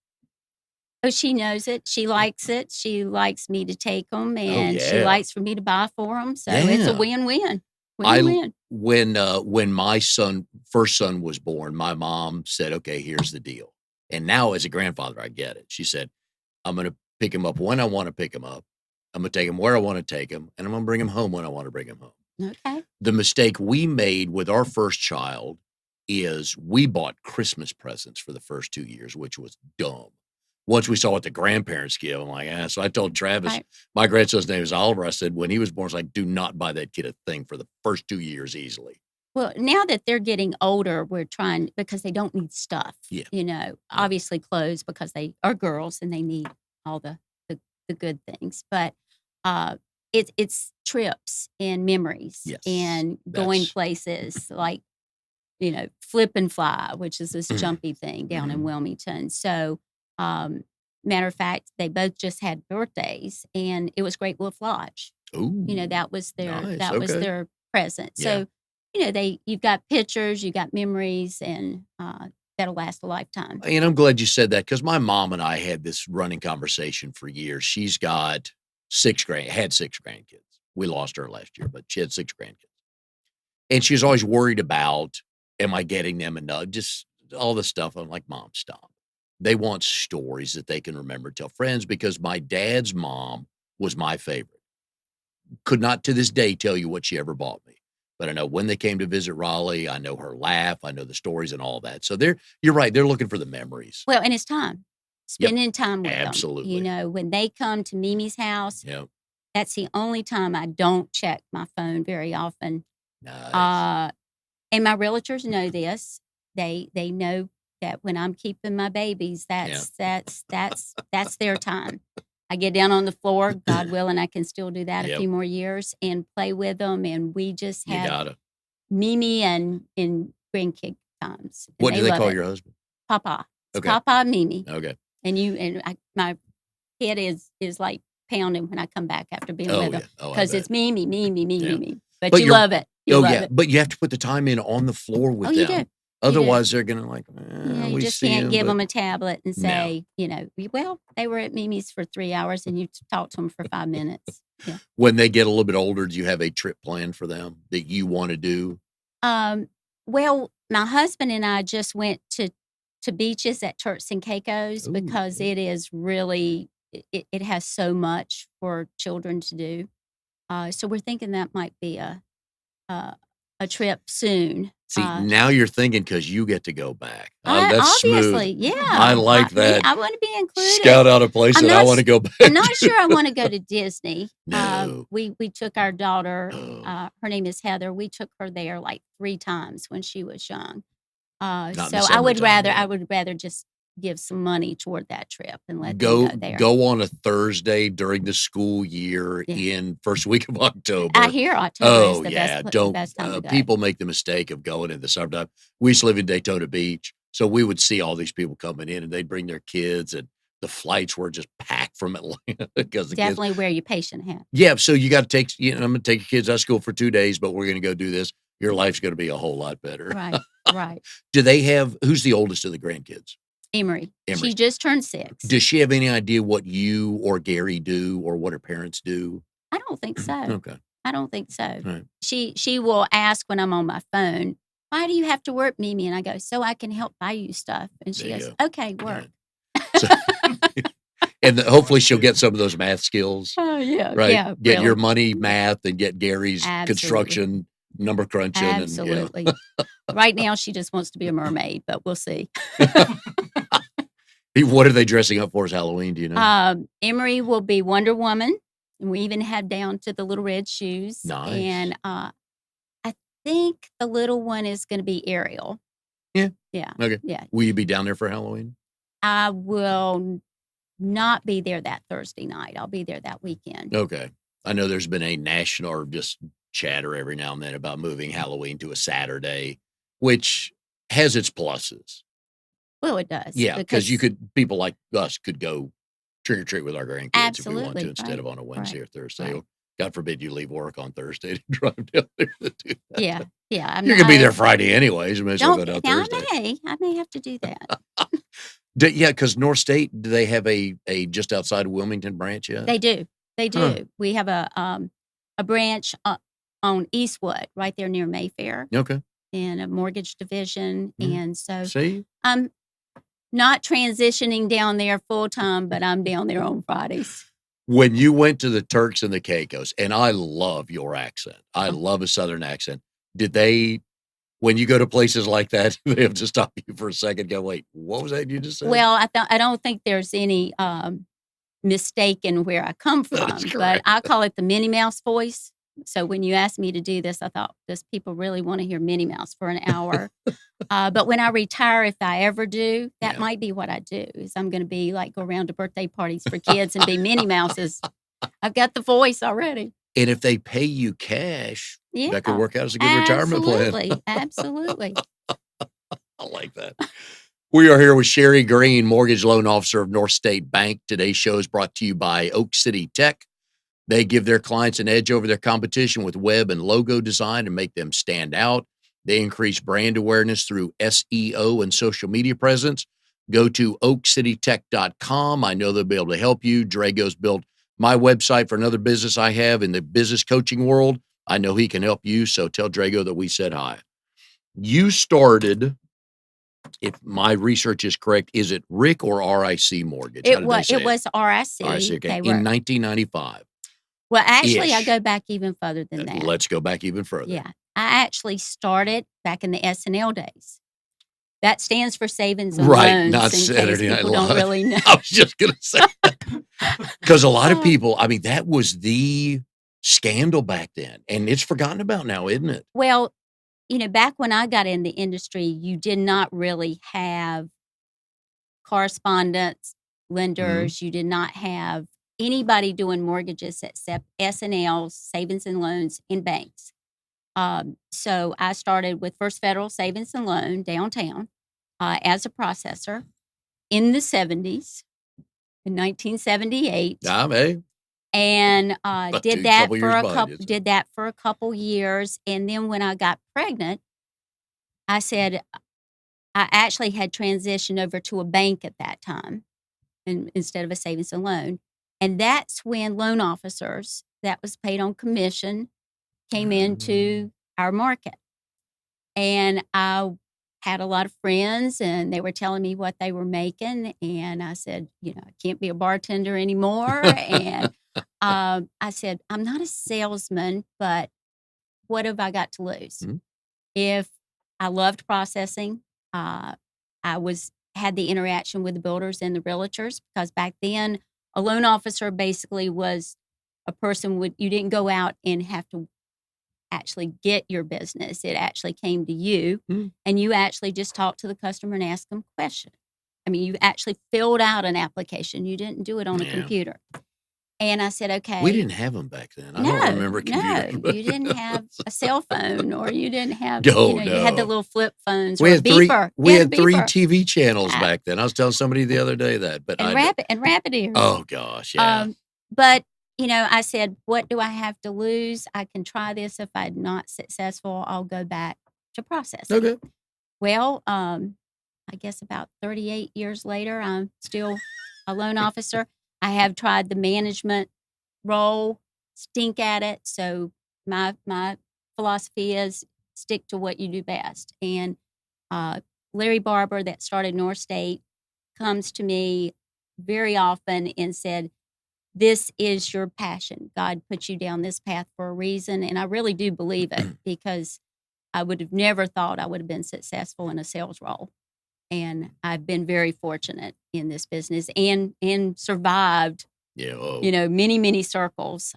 [SPEAKER 2] Oh, she knows it. She likes it. She likes me to take them, and she likes for me to buy for them. So it's a win-win.
[SPEAKER 1] When my first son was born, my mom said, okay, here's the deal. And now as a grandfather, I get it. She said, I'm going to pick him up when I want to pick him up. I'm going to take him where I want to take him. And I'm going to bring him home when I want to bring him home.
[SPEAKER 2] Okay.
[SPEAKER 1] The mistake we made with our first child is we bought Christmas presents for the first 2 years, which was dumb. Once we saw what the grandparents give, I'm like, so I told Travis, my grandson's name is Oliver. I said, when he was born, it's like, do not buy that kid a thing for the first 2 years easily.
[SPEAKER 2] Well, now that they're getting older, we're trying, because they don't need stuff.
[SPEAKER 1] Yeah.
[SPEAKER 2] Obviously clothes because they are girls and they need all the good things. But it's trips and memories and going places like, Flip and Fly, which is this jumpy thing down in Wilmington. So, matter of fact, they both just had birthdays, and it was Great Wolf Lodge.
[SPEAKER 1] Ooh,
[SPEAKER 2] that was their
[SPEAKER 1] nice.
[SPEAKER 2] was their present. So, you've got pictures, you got memories, and that'll last a lifetime.
[SPEAKER 1] And I'm glad you said that, because my mom and I had this running conversation for years. She's got had 6 grandkids. We lost her last year, but she had 6 grandkids, and she was always worried about, am I getting them enough? Just all the stuff. I'm like, Mom, stop. They want stories that they can remember, tell friends, because my dad's mom was my favorite. Could not to this day tell you what she ever bought me. But I know when they came to visit Raleigh, I know her laugh, I know the stories and all that. So you're right, they're looking for the memories.
[SPEAKER 2] Well, and it's time. Spending time with them.
[SPEAKER 1] Absolutely.
[SPEAKER 2] When they come to Mimi's house, That's the only time I don't check my phone very often.
[SPEAKER 1] Nice.
[SPEAKER 2] And my realtors know this. They know that when I'm keeping my babies,
[SPEAKER 1] Yeah.
[SPEAKER 2] that's their time. I get down on the floor, God willing, I can still do that a
[SPEAKER 1] Yep.
[SPEAKER 2] few more years and play with them, and we just
[SPEAKER 1] You
[SPEAKER 2] have
[SPEAKER 1] gotta.
[SPEAKER 2] Mimi and grandkid times, and
[SPEAKER 1] What
[SPEAKER 2] they
[SPEAKER 1] do they
[SPEAKER 2] love
[SPEAKER 1] call
[SPEAKER 2] it.
[SPEAKER 1] your husband?
[SPEAKER 2] Papa. It's
[SPEAKER 1] Okay.
[SPEAKER 2] Papa and Mimi.
[SPEAKER 1] Okay.
[SPEAKER 2] My head is like pounding when I come back after being
[SPEAKER 1] Oh,
[SPEAKER 2] with
[SPEAKER 1] yeah.
[SPEAKER 2] them
[SPEAKER 1] Oh, I
[SPEAKER 2] because it's
[SPEAKER 1] bet.
[SPEAKER 2] Mimi, Mimi, Mimi,
[SPEAKER 1] Yeah.
[SPEAKER 2] Mimi. But
[SPEAKER 1] But
[SPEAKER 2] you
[SPEAKER 1] you're
[SPEAKER 2] love it. You
[SPEAKER 1] oh,
[SPEAKER 2] love
[SPEAKER 1] yeah,
[SPEAKER 2] it.
[SPEAKER 1] but you have to put the time in on the floor with
[SPEAKER 2] Oh, you
[SPEAKER 1] them.
[SPEAKER 2] do. You do.
[SPEAKER 1] Otherwise, they're gonna like,
[SPEAKER 2] Yeah, you
[SPEAKER 1] we
[SPEAKER 2] just
[SPEAKER 1] see
[SPEAKER 2] can't
[SPEAKER 1] him,
[SPEAKER 2] give
[SPEAKER 1] but
[SPEAKER 2] them a tablet and
[SPEAKER 1] no.
[SPEAKER 2] say, well, they were at Mimi's for 3 hours and you talked to them for 5 minutes. Yeah.
[SPEAKER 1] When they get a little bit older, do you have a trip planned for them that you wanna do?
[SPEAKER 2] Well, my husband and I just went to beaches at Turks and Caicos
[SPEAKER 1] Ooh,
[SPEAKER 2] because
[SPEAKER 1] yeah.
[SPEAKER 2] it is really it has so much for children to do. So we're thinking that might be a trip soon.
[SPEAKER 1] See, now you're thinking because you get to go back.
[SPEAKER 2] I
[SPEAKER 1] That's smooth.
[SPEAKER 2] obviously, yeah.
[SPEAKER 1] I like that.
[SPEAKER 2] I want to be included.
[SPEAKER 1] Scout out a place
[SPEAKER 2] I'm
[SPEAKER 1] that I
[SPEAKER 2] not
[SPEAKER 1] wanna go back
[SPEAKER 2] I'm not
[SPEAKER 1] to.
[SPEAKER 2] sure I want to go to Disney.
[SPEAKER 1] No.
[SPEAKER 2] We took our daughter.
[SPEAKER 1] Oh,
[SPEAKER 2] Her name is Heather. We took her there like 3 times when she was young.
[SPEAKER 1] not in the
[SPEAKER 2] So I would
[SPEAKER 1] summertime,
[SPEAKER 2] rather just give some money toward that trip and let them go there.
[SPEAKER 1] Go on a Thursday during the school year
[SPEAKER 2] Yeah.
[SPEAKER 1] in first week of October.
[SPEAKER 2] I hear October is
[SPEAKER 1] Oh,
[SPEAKER 2] the
[SPEAKER 1] yeah,
[SPEAKER 2] best time to go.
[SPEAKER 1] people make the mistake of going in the summertime. We used to live in Daytona Beach, so we would see all these people coming in, and they'd bring their kids, and the flights were just packed from Atlanta because the kids.
[SPEAKER 2] Definitely wear your patient hat.
[SPEAKER 1] Yeah, so you gotta take I'm gonna take your kids out of school for 2 days, but we're gonna go do this. Your life's gonna be a whole lot better.
[SPEAKER 2] Right, right.
[SPEAKER 1] Do they have who's the oldest of the grandkids?
[SPEAKER 2] Emery.
[SPEAKER 1] Emery.
[SPEAKER 2] She just turned 6.
[SPEAKER 1] Does she have any idea what you or Gary do or what her parents do?
[SPEAKER 2] I don't think so.
[SPEAKER 1] Okay.
[SPEAKER 2] I don't think so.
[SPEAKER 1] Right.
[SPEAKER 2] She will ask when I'm on my phone, "Why do you have to work, Mimi?" And I go, "So I can help buy you stuff." And she
[SPEAKER 1] There you
[SPEAKER 2] goes,
[SPEAKER 1] go.
[SPEAKER 2] "Okay, work."
[SPEAKER 1] So, and hopefully she'll get some of those math skills,
[SPEAKER 2] Oh, yeah,
[SPEAKER 1] right?
[SPEAKER 2] yeah,
[SPEAKER 1] Get your
[SPEAKER 2] really.
[SPEAKER 1] money math and get Gary's
[SPEAKER 2] Absolutely.
[SPEAKER 1] construction number crunching.
[SPEAKER 2] Absolutely. Right now, she just wants to be a mermaid, but we'll see.
[SPEAKER 1] What are they dressing up for as Halloween? Do you know?
[SPEAKER 2] Emery will be Wonder Woman, and we even have down to the little red shoes.
[SPEAKER 1] Nice.
[SPEAKER 2] And I think the little one is going to be Ariel.
[SPEAKER 1] Yeah.
[SPEAKER 2] Yeah.
[SPEAKER 1] Okay.
[SPEAKER 2] Yeah.
[SPEAKER 1] Will you be down there for Halloween?
[SPEAKER 2] I will not be there that Thursday night. I'll be there that weekend.
[SPEAKER 1] Okay. I know there's been a national or just chatter every now and then about moving Halloween to a Saturday, which has its pluses.
[SPEAKER 2] Well, it does.
[SPEAKER 1] Yeah, because people like us could go trick or treat with our grandkids if we want to
[SPEAKER 2] Absolutely,
[SPEAKER 1] instead of on a Wednesday or Thursday.
[SPEAKER 2] right.
[SPEAKER 1] Or God forbid you leave work on Thursday to drive down there to do that.
[SPEAKER 2] Yeah. Yeah.
[SPEAKER 1] You're gonna be there Friday anyways. You may as well go down
[SPEAKER 2] Now
[SPEAKER 1] Thursday.
[SPEAKER 2] I may have to do that.
[SPEAKER 1] Yeah, because North State, do they have a just outside of Wilmington branch yet?
[SPEAKER 2] They do. They do.
[SPEAKER 1] Huh.
[SPEAKER 2] We have a branch on Eastwood, right there near Mayfair,
[SPEAKER 1] Okay.
[SPEAKER 2] in a mortgage division.
[SPEAKER 1] Yeah.
[SPEAKER 2] And so
[SPEAKER 1] See?
[SPEAKER 2] I'm not transitioning down there full time, but I'm down there on Fridays.
[SPEAKER 1] When you went to the Turks and the Caicos, and I love your accent. I love a Southern accent. Did they, when you go to places like that, they have to stop you for a second and go, wait, what was that you just said?
[SPEAKER 2] Well, I don't think there's any mistake in where I come from,
[SPEAKER 1] That's
[SPEAKER 2] but
[SPEAKER 1] correct.
[SPEAKER 2] I call it the Minnie Mouse voice. So when you asked me to do this, I thought, does people really want to hear Minnie Mouse for an hour? But when I retire, if I ever do, that
[SPEAKER 1] Yeah.
[SPEAKER 2] might be what I do. Is I'm going to be like go around to birthday parties for kids and be Minnie Mouses. I've got the voice already.
[SPEAKER 1] And if they pay you cash,
[SPEAKER 2] Yeah,
[SPEAKER 1] that could work out as a good retirement plan.
[SPEAKER 2] Absolutely.
[SPEAKER 1] I like that. We are here with Sherry Green, Mortgage Loan Officer of North State Bank. Today's show is brought to you by Oak City Tech. They give their clients an edge over their competition with web and logo design and make them stand out. They increase brand awareness through SEO and social media presence. Go to oakcitytech.com. I know they'll be able to help you. Drago's built my website for another business I have in the business coaching world. I know he can help you, so tell Drago that we said hi. You started, if my research is correct, is it RIC or RIC Mortgage? How
[SPEAKER 2] It
[SPEAKER 1] did
[SPEAKER 2] was
[SPEAKER 1] they say
[SPEAKER 2] it was RIC.
[SPEAKER 1] RIC, okay.
[SPEAKER 2] They
[SPEAKER 1] In
[SPEAKER 2] were
[SPEAKER 1] 1995.
[SPEAKER 2] well, actually, I
[SPEAKER 1] ish.
[SPEAKER 2] go back even further than that.
[SPEAKER 1] Let's go back even further.
[SPEAKER 2] Yeah, I actually started back in the S&L days. That stands for savings and
[SPEAKER 1] Right,
[SPEAKER 2] loans.
[SPEAKER 1] not
[SPEAKER 2] in case
[SPEAKER 1] Saturday Night
[SPEAKER 2] people don't
[SPEAKER 1] Live.
[SPEAKER 2] really know.
[SPEAKER 1] I was just going to say that. Because a lot of
[SPEAKER 2] Uh,
[SPEAKER 1] people, I mean, that was the scandal back then, and it's forgotten about now, isn't it?
[SPEAKER 2] well, back when I got in the industry, you did not really have correspondents,
[SPEAKER 1] Mhm.
[SPEAKER 2] lenders. You did not have anybody doing mortgages except S&Ls, savings and loans, and banks. So I started with First Federal Savings and Loan downtown as a processor in the 70s, in 1978,
[SPEAKER 1] Hey,
[SPEAKER 2] and
[SPEAKER 1] about two couple years behind you, so
[SPEAKER 2] did that for a couple years, and then when I got pregnant, I said I actually had transitioned over to a bank at that time, instead of a savings and loan, and that's when loan officers that was paid on commission came
[SPEAKER 1] Mm.
[SPEAKER 2] into our market. And I had a lot of friends, and they were telling me what they were making, and I said, "I can't be a bartender anymore." And I said, "I'm not a salesman, but what have I got to lose?"
[SPEAKER 1] Mhm.
[SPEAKER 2] If I loved processing, uh, I was had the interaction with the builders and the realtors, because back then a loan officer basically was a person would you didn't go out and have to actually get your business. It actually came to you,
[SPEAKER 1] Mm.
[SPEAKER 2] and you actually just talked to the customer and asked them questions. I mean, you actually filled out an application. You didn't do it on a
[SPEAKER 1] Yeah.
[SPEAKER 2] computer. And I said,
[SPEAKER 1] We
[SPEAKER 2] "Okay."
[SPEAKER 1] didn't have them back then. I don't
[SPEAKER 2] No,
[SPEAKER 1] remember computers,
[SPEAKER 2] no,
[SPEAKER 1] but
[SPEAKER 2] you didn't have a cell phone, or you didn't have,
[SPEAKER 1] no,
[SPEAKER 2] you had the
[SPEAKER 1] no.
[SPEAKER 2] little flip phones or
[SPEAKER 1] We
[SPEAKER 2] a
[SPEAKER 1] had 3
[SPEAKER 2] beeper. You
[SPEAKER 1] we
[SPEAKER 2] had a
[SPEAKER 1] had 3
[SPEAKER 2] beeper.
[SPEAKER 1] TV channels
[SPEAKER 2] Ah,
[SPEAKER 1] back then. I was telling somebody the other day that, but
[SPEAKER 2] and
[SPEAKER 1] I d
[SPEAKER 2] rabbit ears.
[SPEAKER 1] oh gosh, yeah.
[SPEAKER 2] Um, but, I said, "What do I have to lose? I can try this. If I'm not successful, I'll go back to processing."
[SPEAKER 1] Okay.
[SPEAKER 2] Well, I guess about 38 years later, I'm still a loan officer. I have tried the management role, stink at it. So my philosophy is stick to what you do best. And uh, Larry Barber, that started North State, comes to me very often and said, "This is your passion. God put you down this path for a reason." And I really do believe it, because I would have never thought I would have been successful in a sales role. And I've been very fortunate in this business, and survived,
[SPEAKER 1] Yeah, oh.
[SPEAKER 2] many, many circles.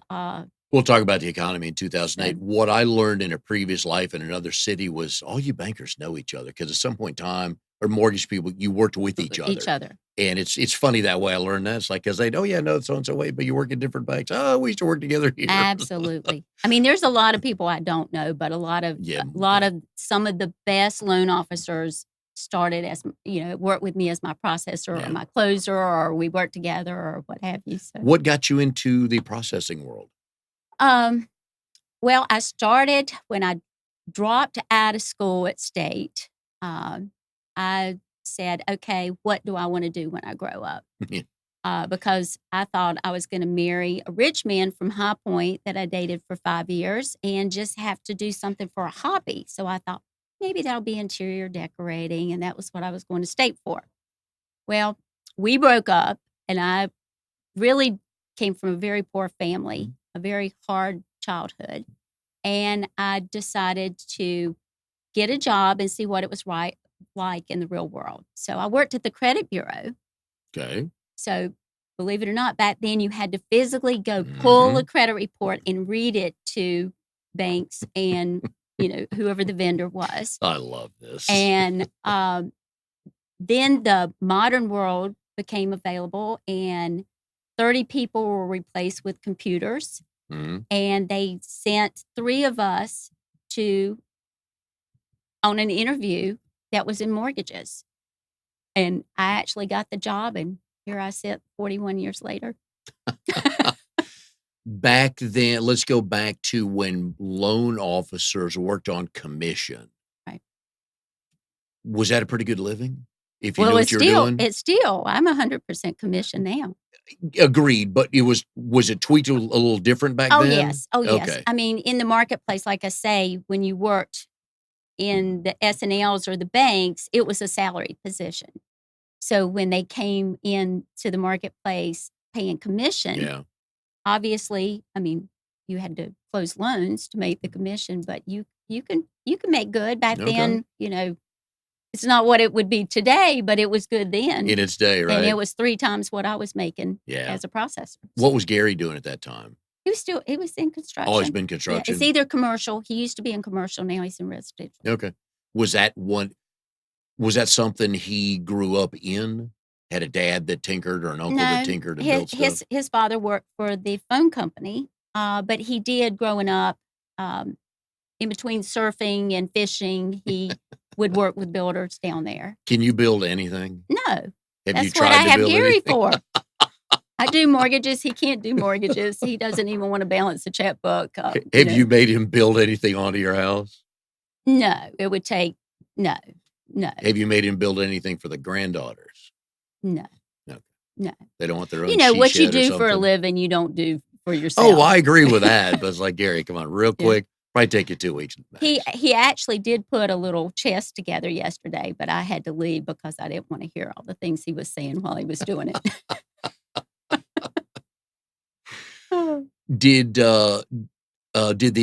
[SPEAKER 1] We'll talk about the economy in
[SPEAKER 2] So
[SPEAKER 1] 2008. What I learned in a previous life in another city was all you bankers know each other, because at some point in time, or mortgage people, you worked with each
[SPEAKER 2] each
[SPEAKER 1] other.
[SPEAKER 2] other.
[SPEAKER 1] And it's funny that way I learned that. It's like, 'cause they, "Oh, yeah, no, so and so way, but you work at different banks." "Oh, we used to work together here."
[SPEAKER 2] Absolutely. I mean, there's a lot of people I don't know, but
[SPEAKER 1] Yeah,
[SPEAKER 2] some of the best loan officers started as, worked with me as my processor or
[SPEAKER 1] yeah.
[SPEAKER 2] my closer, or we worked together or what have you. So,
[SPEAKER 1] What got you into the processing world?
[SPEAKER 2] um, well, I started when I dropped out of school at State. Um, I said, "Okay, what do I want to do when I grow up?"
[SPEAKER 1] Yeah.
[SPEAKER 2] Because I thought I was going to marry a rich man from High Point that I dated for 5 years and just have to do something for a hobby. So I thought maybe that'll be interior decorating, and that was what I was going to State for. Well, we broke up, and I really came from a very poor family,
[SPEAKER 1] Mhm.
[SPEAKER 2] a very hard childhood, and I decided to get a job and see what it was like in the real world. So I worked at the credit bureau.
[SPEAKER 1] Okay.
[SPEAKER 2] So, believe it or not, back then you had to physically go pull a
[SPEAKER 1] Mhm.
[SPEAKER 2] credit report and read it to banks and, whoever the vendor was.
[SPEAKER 1] I love this.
[SPEAKER 2] And then the modern world became available, and 30 people were replaced with computers.
[SPEAKER 1] Mhm.
[SPEAKER 2] And they sent three of us to on an interview that was in mortgages. And I actually got the job, and here I sit 41 years later.
[SPEAKER 1] Back then, let's go back to when loan officers worked on commission.
[SPEAKER 2] Right.
[SPEAKER 1] Was that a pretty good living if you
[SPEAKER 2] Well,
[SPEAKER 1] knew what you were doing?
[SPEAKER 2] I'm 100% commission now.
[SPEAKER 1] Agreed, but was it tweaked a little different back
[SPEAKER 2] Oh,
[SPEAKER 1] then?
[SPEAKER 2] yes. Oh, yes.
[SPEAKER 1] Okay.
[SPEAKER 2] I mean, in the marketplace, like I say, when you worked in the S&Ls or the banks, it was a salaried position. So when they came in to the marketplace paying commission,
[SPEAKER 1] Yeah.
[SPEAKER 2] obviously, I mean, you had to close loans to make the commission, but you can make good. Back
[SPEAKER 1] Okay.
[SPEAKER 2] then, It's not what it would be today, but it was good then.
[SPEAKER 1] In its day,
[SPEAKER 2] And
[SPEAKER 1] right?
[SPEAKER 2] it was 3 times what I was making
[SPEAKER 1] Yeah.
[SPEAKER 2] as a processor.
[SPEAKER 1] What was Gary doing at that time?
[SPEAKER 2] He was in construction.
[SPEAKER 1] Always been
[SPEAKER 2] Yeah,
[SPEAKER 1] construction?
[SPEAKER 2] it's either commercial. He used to be in commercial, now he's in residential.
[SPEAKER 1] Okay. Was that something he grew up in? Had a dad that tinkered or an uncle that
[SPEAKER 2] No,
[SPEAKER 1] tinkered and built stuff?
[SPEAKER 2] his father worked for the phone company, but he did growing up, in between surfing and fishing, he would work with builders down there.
[SPEAKER 1] Can you build anything?
[SPEAKER 2] No,
[SPEAKER 1] Have you
[SPEAKER 2] that's what
[SPEAKER 1] tried
[SPEAKER 2] I
[SPEAKER 1] to
[SPEAKER 2] have
[SPEAKER 1] build
[SPEAKER 2] Gary
[SPEAKER 1] anything?
[SPEAKER 2] for. I do mortgages, he can't do mortgages, he doesn't even wanna balance a checkbook,
[SPEAKER 1] Have you made him build anything onto your house?
[SPEAKER 2] No, it would take no.
[SPEAKER 1] Have you made him build anything for the granddaughters?
[SPEAKER 2] No.
[SPEAKER 1] No.
[SPEAKER 2] No.
[SPEAKER 1] They don't want their own
[SPEAKER 2] You know,
[SPEAKER 1] she
[SPEAKER 2] what you
[SPEAKER 1] shed or
[SPEAKER 2] do for a
[SPEAKER 1] something?
[SPEAKER 2] living, you don't do for yourself.
[SPEAKER 1] Oh, I agree with that, but it's like, Gary, come on, real
[SPEAKER 2] Yeah.
[SPEAKER 1] quick. Probably take you 2 weeks max.
[SPEAKER 2] He actually did put a little chest together yesterday, but I had to leave because I didn't wanna hear all the things he was saying while he was doing it.
[SPEAKER 1] Did the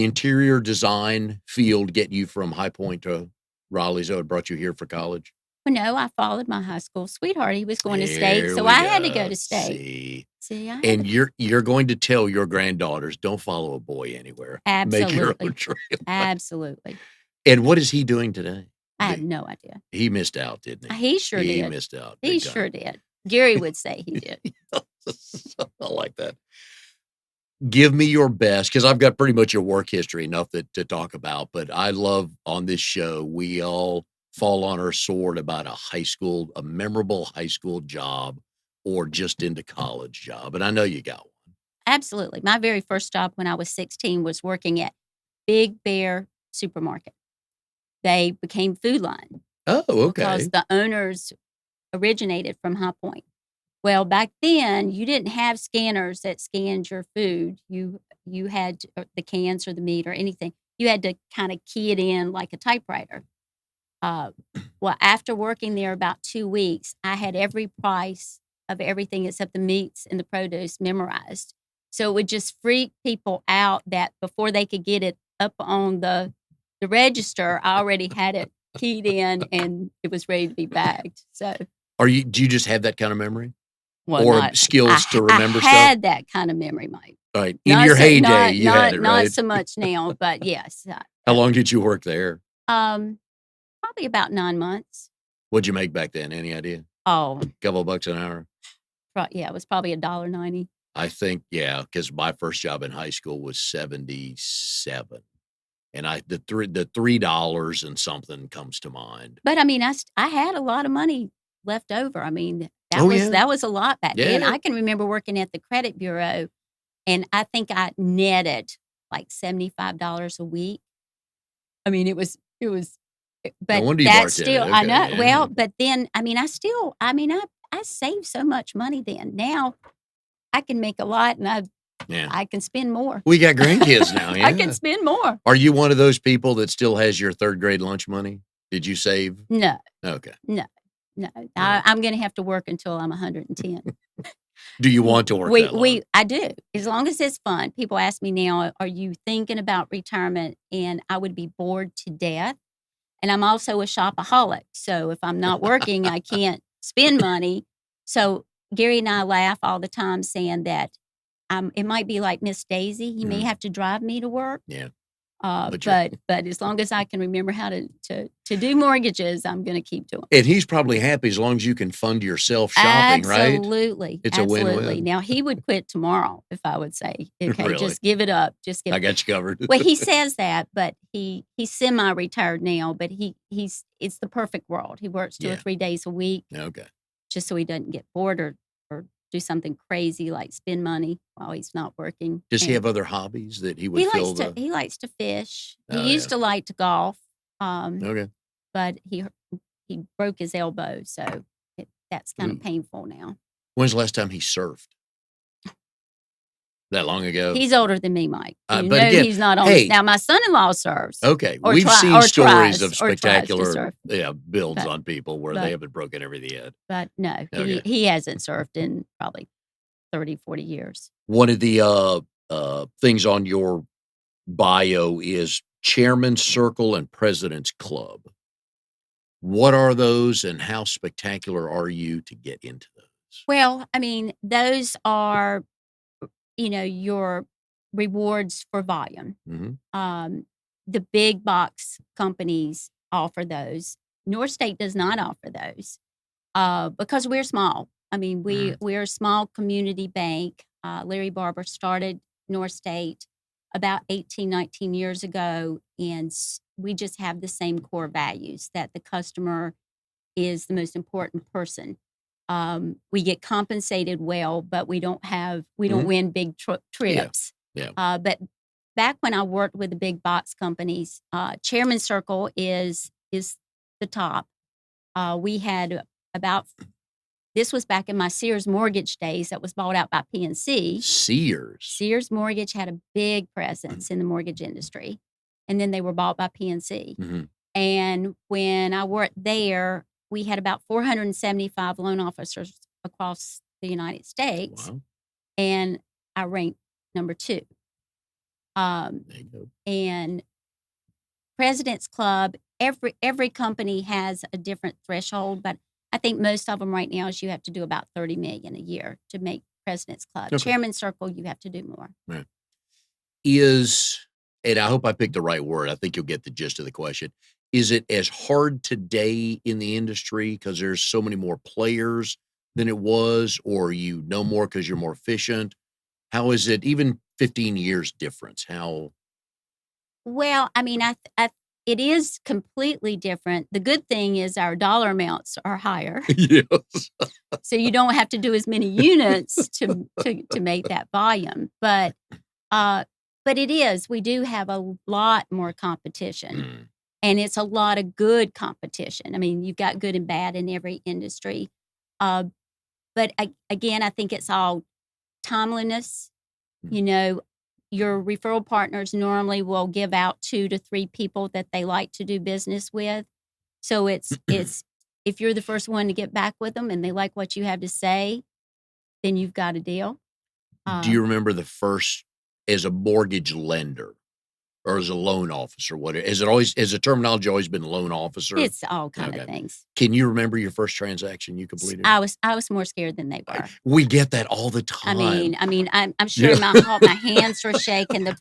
[SPEAKER 1] interior design field get you from High Point to Raleigh? So it brought you here for college?
[SPEAKER 2] Well, no, I followed my high school sweetheart. He was going to state,
[SPEAKER 1] There
[SPEAKER 2] so
[SPEAKER 1] we
[SPEAKER 2] I had to
[SPEAKER 1] go.
[SPEAKER 2] go to state. See, I had
[SPEAKER 1] And
[SPEAKER 2] to
[SPEAKER 1] you're going to tell your granddaughters, don't follow a boy anywhere. Make your
[SPEAKER 2] Absolutely.
[SPEAKER 1] own trail.
[SPEAKER 2] Absolutely.
[SPEAKER 1] And what is he doing today?
[SPEAKER 2] I have no idea.
[SPEAKER 1] He missed out, didn't he?
[SPEAKER 2] He sure
[SPEAKER 1] He
[SPEAKER 2] did.
[SPEAKER 1] missed out.
[SPEAKER 2] He
[SPEAKER 1] big time.
[SPEAKER 2] sure did. Gary would say he did.
[SPEAKER 1] I like that. Give me your best, because I've got pretty much your work history enough to talk about, but I love on this show, we all fall on our sword about a memorable high school job or just into college job. And I know you got one.
[SPEAKER 2] Absolutely. My very first job when I was 16 was working at Big Bear Supermarket. They became Food Line.
[SPEAKER 1] Oh, okay.
[SPEAKER 2] Because the owners originated from High Point. Well, back then, you didn't have scanners that scanned your food. You had the cans or the meat or anything. You had to kind of key it in like a typewriter. Well, after working there about 2 weeks, I had every price of everything except the meats and the produce memorized. So it would just freak people out that before they could get it up on the register, I already had it keyed in and it was ready to be bagged. So
[SPEAKER 1] Do you just have that kind of memory?
[SPEAKER 2] well,
[SPEAKER 1] Or
[SPEAKER 2] not,
[SPEAKER 1] skills to remember
[SPEAKER 2] I
[SPEAKER 1] stuff?
[SPEAKER 2] had that kind of memory, Mike.
[SPEAKER 1] All right. In your heyday, you had it, right?
[SPEAKER 2] Not so much now, but yes.
[SPEAKER 1] How long did you work there?
[SPEAKER 2] Probably about 9 months.
[SPEAKER 1] What'd you make back then? Any idea?
[SPEAKER 2] Oh,
[SPEAKER 1] Couple of bucks an hour?
[SPEAKER 2] yeah, it was probably $1.90.
[SPEAKER 1] I think, yeah, because my first job in high school was 77. And the $3 and something comes to mind.
[SPEAKER 2] But I mean, I had a lot of money left over. I mean,
[SPEAKER 1] Oh, yeah.
[SPEAKER 2] that was a lot back then.
[SPEAKER 1] Yeah.
[SPEAKER 2] I can remember working at the credit bureau, and I think I netted like $75 a week. I mean, it was, but
[SPEAKER 1] wonder you
[SPEAKER 2] that's
[SPEAKER 1] bartended.
[SPEAKER 2] still, I
[SPEAKER 1] Okay,
[SPEAKER 2] know.
[SPEAKER 1] yeah.
[SPEAKER 2] Well, but then, I mean, I saved so much money then. Now I can make a lot, and
[SPEAKER 1] Yeah.
[SPEAKER 2] I can spend more.
[SPEAKER 1] We got grandkids now, yeah.
[SPEAKER 2] I can spend more.
[SPEAKER 1] Are you one of those people that still has your third grade lunch money? Did you save?
[SPEAKER 2] No,
[SPEAKER 1] Okay.
[SPEAKER 2] no.
[SPEAKER 1] Yeah.
[SPEAKER 2] I'm going to have to work until I'm 110.
[SPEAKER 1] Do you want to work that long?
[SPEAKER 2] I do, as long as it's fun. People ask me now, are you thinking about retirement? And I would be bored to death. And I'm also a shopaholic. So if I'm not working, I can't spend money. So Gary and I laugh all the time saying that it might be like Miss Daisy. He may have to drive me to work.
[SPEAKER 1] Yeah.
[SPEAKER 2] But as long as I can remember how to do mortgages, I'm going to keep doing it.
[SPEAKER 1] And he's probably happy as long as you can fund yourself shopping, right?
[SPEAKER 2] Absolutely.
[SPEAKER 1] It's a win-win.
[SPEAKER 2] Now, he would quit tomorrow if I would say, okay,
[SPEAKER 1] Really?
[SPEAKER 2] just give it up. Just give
[SPEAKER 1] I
[SPEAKER 2] it
[SPEAKER 1] got you covered.
[SPEAKER 2] Well, he says that, but he's semi-retired now, but it's the perfect world. He works 2 or 3 days a week
[SPEAKER 1] Okay.
[SPEAKER 2] just so he doesn't get bored or do something crazy like spend money while he's not working.
[SPEAKER 1] Does he
[SPEAKER 2] And
[SPEAKER 1] have other hobbies that he would
[SPEAKER 2] he
[SPEAKER 1] fill
[SPEAKER 2] he likes to fish.
[SPEAKER 1] Oh,
[SPEAKER 2] He used to like to golf,
[SPEAKER 1] Okay.
[SPEAKER 2] but he broke his elbow, so that's kind of painful now.
[SPEAKER 1] When's the last time he surfed? That long ago?
[SPEAKER 2] He's older than me, Mike. You
[SPEAKER 1] but
[SPEAKER 2] know
[SPEAKER 1] again,
[SPEAKER 2] he's not on.
[SPEAKER 1] hey.
[SPEAKER 2] Now my son-in-law surfs.
[SPEAKER 1] Okay.
[SPEAKER 2] Or
[SPEAKER 1] We've seen
[SPEAKER 2] or
[SPEAKER 1] stories
[SPEAKER 2] tries-
[SPEAKER 1] of
[SPEAKER 2] or tries to
[SPEAKER 1] spectacular
[SPEAKER 2] surf.
[SPEAKER 1] builds
[SPEAKER 2] But-
[SPEAKER 1] on people where
[SPEAKER 2] but-
[SPEAKER 1] they haven't broken every head.
[SPEAKER 2] But no,
[SPEAKER 1] Okay.
[SPEAKER 2] he hasn't surfed in probably 30, 40 years.
[SPEAKER 1] One of the things on your bio is Chairman's Circle and President's Club. What are those and how spectacular are you to get into those?
[SPEAKER 2] Well, I mean, those are, your rewards for volume.
[SPEAKER 1] Mhm.
[SPEAKER 2] Um, the big box companies offer those. North State does not offer those because we're small. I mean,
[SPEAKER 1] Mhm.
[SPEAKER 2] we're a small community bank. Larry Barber started North State about 18, 19 years ago, and we just have the same core values that the customer is the most important person. We get compensated well, but we don't
[SPEAKER 1] Mhm.
[SPEAKER 2] win big
[SPEAKER 1] Yeah.
[SPEAKER 2] trips.
[SPEAKER 1] Yeah.
[SPEAKER 2] But back when I worked with the big box companies, Chairman Circle is the top. We had about this was back in my Sears Mortgage days that was bought out by PNC.
[SPEAKER 1] Sears.
[SPEAKER 2] Sears Mortgage had a big presence in the mortgage industry, and then they were bought by PNC.
[SPEAKER 1] Mhm.
[SPEAKER 2] And when I worked there, we had about 475 loan officers across the United States,
[SPEAKER 1] Wow.
[SPEAKER 2] and I ranked number 2. Um,
[SPEAKER 1] There you go.
[SPEAKER 2] and President's Club, every company has a different threshold, but I think most of them right now is you have to do about 30 million a year to make President's Club.
[SPEAKER 1] Okay.
[SPEAKER 2] Chairman Circle, you have to do more.
[SPEAKER 1] Yeah. Is and I hope I picked the right word. I think you'll get the gist of the question. Is it as hard today in the industry because there's so many more players than it was, or you know more because you're more efficient? How is it even 15 years difference? How
[SPEAKER 2] Well, I mean, it is completely different. The good thing is our dollar amounts are higher,
[SPEAKER 1] Yes.
[SPEAKER 2] so you don't have to do as many units to make that volume. Uh, but it is. We do have a lot more competition,
[SPEAKER 1] Mm.
[SPEAKER 2] and it's a lot of good competition. I mean, you've got good and bad in every industry. Uh, but again, I think it's all timeliness.
[SPEAKER 1] Mm.
[SPEAKER 2] You know, your referral partners normally will give out 2 to 3 people that they like to do business with. So it's if you're the first one to get back with them and they like what you have to say, then you've got a deal.
[SPEAKER 1] Do you
[SPEAKER 2] Um,
[SPEAKER 1] remember the first as a mortgage lender or as a loan officer? What is it always has the terminology always been loan officer?
[SPEAKER 2] it's all kind of
[SPEAKER 1] Okay.
[SPEAKER 2] things.
[SPEAKER 1] Can you remember your first transaction you completed?
[SPEAKER 2] I was more scared than they
[SPEAKER 1] I
[SPEAKER 2] were.
[SPEAKER 1] we get that all the
[SPEAKER 2] I
[SPEAKER 1] time.
[SPEAKER 2] mean I mean, I'm sure
[SPEAKER 1] Yeah.
[SPEAKER 2] my hands were shaking, the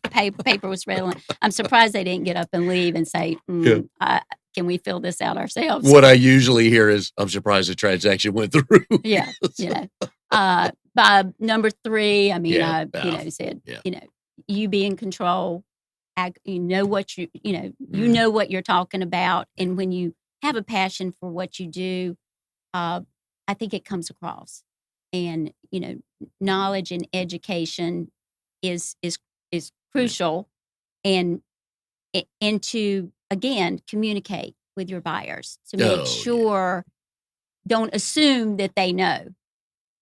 [SPEAKER 2] paper was rattling. I'm surprised they didn't get up and leave and say,
[SPEAKER 1] Yeah.
[SPEAKER 2] "Can we fill this out ourselves?"
[SPEAKER 1] What I usually hear is, "I'm surprised the transaction went through."
[SPEAKER 2] Yeah,
[SPEAKER 1] Yes.
[SPEAKER 2] by number 3, I mean,
[SPEAKER 1] Yeah,
[SPEAKER 2] I,
[SPEAKER 1] yeah,
[SPEAKER 2] said,
[SPEAKER 1] yeah.
[SPEAKER 2] "You be in control. You know what you
[SPEAKER 1] Mm,
[SPEAKER 2] know what you're talking about, and when you have a passion for what you do, uh, I think it comes across. And, knowledge and education is
[SPEAKER 1] yeah.
[SPEAKER 2] crucial, and to, again, communicate with your buyers to make
[SPEAKER 1] Oh, yeah.
[SPEAKER 2] sure don't assume that they know.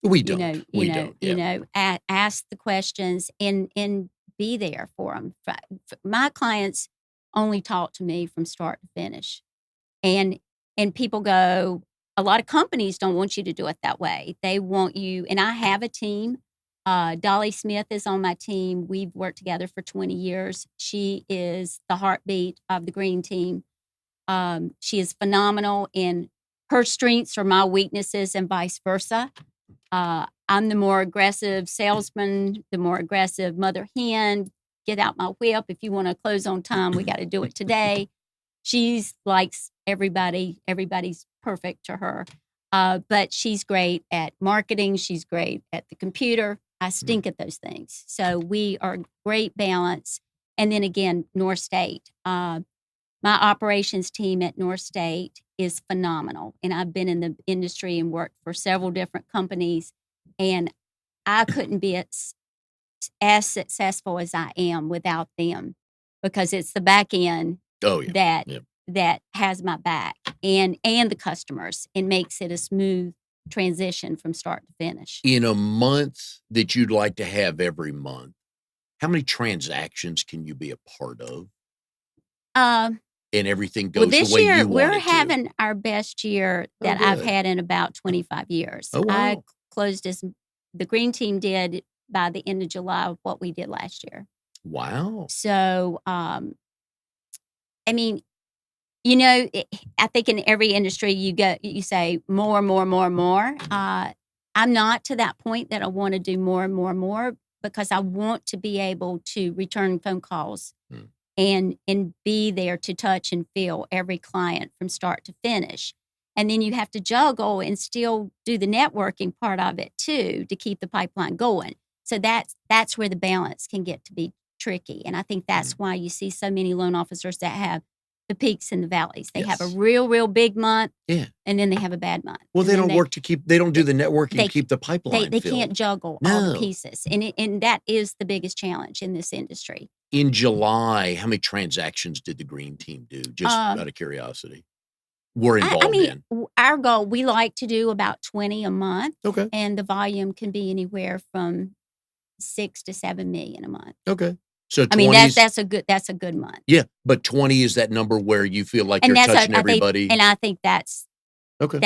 [SPEAKER 1] We don't, we don't, yeah.
[SPEAKER 2] Ask the questions and be there for them. My clients only talk to me from start to finish, and people go. A lot of companies don't want you to do it that way. They want you, and I have a team. Dolly Smith is on my team. We've worked together for 20 years. She is the heartbeat of the green team. She is phenomenal, and her strengths are my weaknesses, and vice versa. I'm the more aggressive salesman, the more aggressive mother hen. Get out my whip. If you want to close on time, we got to do it today. She's likes everybody. Everybody's perfect to her. But she's great at marketing. She's great at the computer. I
[SPEAKER 1] Mm.
[SPEAKER 2] stink at those things. So we are great balance. And then again, North State. My operations team at North State is phenomenal. And I've been in the industry and worked for several different companies. And I couldn't be as successful as I am without them, because it's the back end
[SPEAKER 1] Oh, yeah,
[SPEAKER 2] that
[SPEAKER 1] yeah.
[SPEAKER 2] has my back, and the customers, and makes it a smooth transition from start to finish.
[SPEAKER 1] In a month that you'd like to have every month, how many transactions can you be a part of
[SPEAKER 2] Um,
[SPEAKER 1] and everything
[SPEAKER 2] well,
[SPEAKER 1] goes the
[SPEAKER 2] this
[SPEAKER 1] way
[SPEAKER 2] year
[SPEAKER 1] you want
[SPEAKER 2] we're
[SPEAKER 1] it to?
[SPEAKER 2] having our best year
[SPEAKER 1] Oh,
[SPEAKER 2] that I've
[SPEAKER 1] good.
[SPEAKER 2] had in about 25 years.
[SPEAKER 1] Oh,
[SPEAKER 2] I
[SPEAKER 1] wow.
[SPEAKER 2] closed as the green team did by the end of July of what we did last year.
[SPEAKER 1] Wow.
[SPEAKER 2] So, I mean, You know, I think in every industry you say more, more, more, more. I'm not to that point that I want to do more and more and more because I want to be able to return phone calls
[SPEAKER 1] Mm.
[SPEAKER 2] and be there to touch and feel every client from start to finish. And then you have to juggle and still do the networking part of it too to keep the pipeline going. So that's where the balance can get to be tricky. And I think that's why you see so many loan officers that have the peaks and the valleys. They have a
[SPEAKER 1] Yes.
[SPEAKER 2] real big month,
[SPEAKER 1] Yeah.
[SPEAKER 2] and then they have a bad month.
[SPEAKER 1] Well,
[SPEAKER 2] And
[SPEAKER 1] they
[SPEAKER 2] then
[SPEAKER 1] don't work to keep. They don't do the networking
[SPEAKER 2] they
[SPEAKER 1] to keep the pipeline
[SPEAKER 2] they
[SPEAKER 1] filled.
[SPEAKER 2] can't juggle all the
[SPEAKER 1] No.
[SPEAKER 2] pieces, and that is the biggest challenge in this industry.
[SPEAKER 1] In July, how many transactions did the green team do? Just out of curiosity. We're
[SPEAKER 2] I
[SPEAKER 1] involved
[SPEAKER 2] mean,
[SPEAKER 1] in.
[SPEAKER 2] our goal, we like to do about 20 a month,
[SPEAKER 1] Okay.
[SPEAKER 2] and the volume can be anywhere from 6 to 7 million a month.
[SPEAKER 1] Okay. So
[SPEAKER 2] I mean,
[SPEAKER 1] 20 is
[SPEAKER 2] that's a good month.
[SPEAKER 1] yeah, but 20 is that number where you feel like
[SPEAKER 2] And
[SPEAKER 1] you're
[SPEAKER 2] that's
[SPEAKER 1] touching
[SPEAKER 2] I think
[SPEAKER 1] everybody?
[SPEAKER 2] and I think that's
[SPEAKER 1] Okay.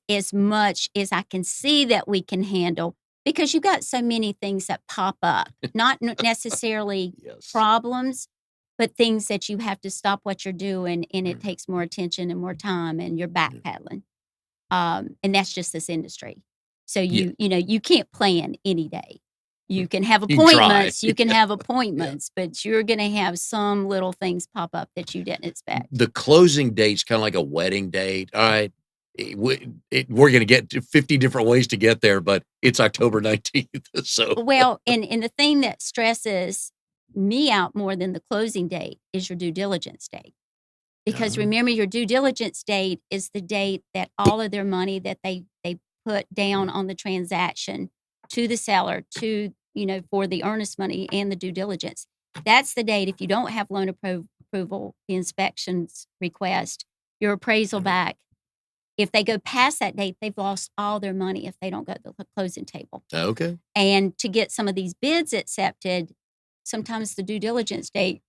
[SPEAKER 2] as much as I can see that we can handle because you got so many things that pop up, not necessarily
[SPEAKER 1] Yes.
[SPEAKER 2] problems, but things that you have to stop what you're doing and it
[SPEAKER 1] Mm.
[SPEAKER 2] takes more attention and more time and you're
[SPEAKER 1] Yeah.
[SPEAKER 2] backpedaling. And that's just this industry. So
[SPEAKER 1] Yeah.
[SPEAKER 2] you can't plan any day. You can have
[SPEAKER 1] You can try.
[SPEAKER 2] appointments, you can
[SPEAKER 1] Yeah.
[SPEAKER 2] have
[SPEAKER 1] Yeah.
[SPEAKER 2] appointments, but you're gonna have some little things pop up that you didn't expect.
[SPEAKER 1] The closing date's kinda like a wedding date. All right. We're gonna get to 50 different ways to get there, but it's October 19th. So
[SPEAKER 2] Well, and the thing that stresses me out more than the closing date is your due diligence date. Because
[SPEAKER 1] Oh.
[SPEAKER 2] remember, your due diligence date is the date that all of their money that they put down on the transaction to the seller for the earnest money and the due diligence. That's the date. If you don't have loan approval, the inspections request, your appraisal
[SPEAKER 1] Okay.
[SPEAKER 2] back. If they go past that date, they've lost all their money if they don't go to the closing table.
[SPEAKER 1] Okay.
[SPEAKER 2] And to get some of these bids accepted, sometimes the due diligence date,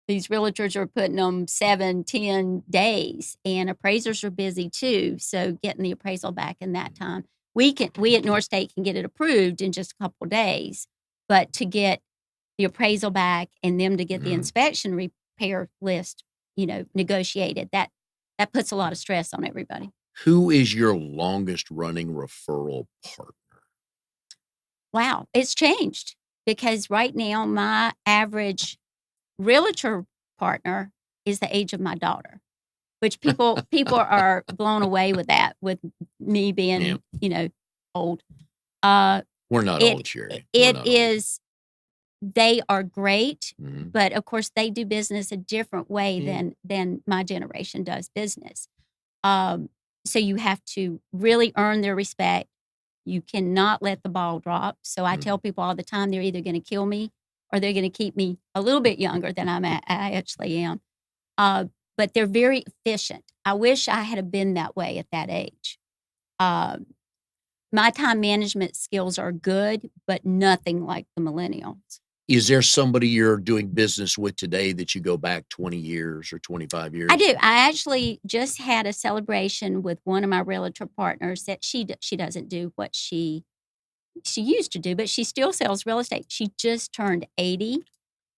[SPEAKER 2] these realtors are putting them 7, 10 days, and appraisers are busy too. So getting the appraisal back in that time, we at North State can get it approved in just a couple of days, but to get the appraisal back and them to get the
[SPEAKER 1] Mm.
[SPEAKER 2] inspection repair list, negotiated, that puts a lot of stress on everybody.
[SPEAKER 1] Who is your longest running referral partner?
[SPEAKER 2] Wow, it's changed because right now my average realtor partner is the age of my daughter, which people are blown away with that, with me being, old.
[SPEAKER 1] We're not
[SPEAKER 2] It
[SPEAKER 1] old, Sherry. We're
[SPEAKER 2] it
[SPEAKER 1] not old.
[SPEAKER 2] is they are great,
[SPEAKER 1] Mhm.
[SPEAKER 2] but of course they do business a different way
[SPEAKER 1] Yeah.
[SPEAKER 2] than my generation does business. Um, so you have to really earn their respect. You cannot let the ball drop. So I tell
[SPEAKER 1] Mhm.
[SPEAKER 2] people all the time they're either going to kill me or they're going to keep me a little bit younger than I actually am. Uh, but they're very efficient. I wish I had been that way at that age. Um, my time management skills are good, but nothing like the millennials.
[SPEAKER 1] Is there somebody you're doing business with today that you go back 20 years or 25 years?
[SPEAKER 2] I do. I actually just had a celebration with one of my realtor partners that she doesn't do what she used to do, but she still sells real estate. She just turned 80,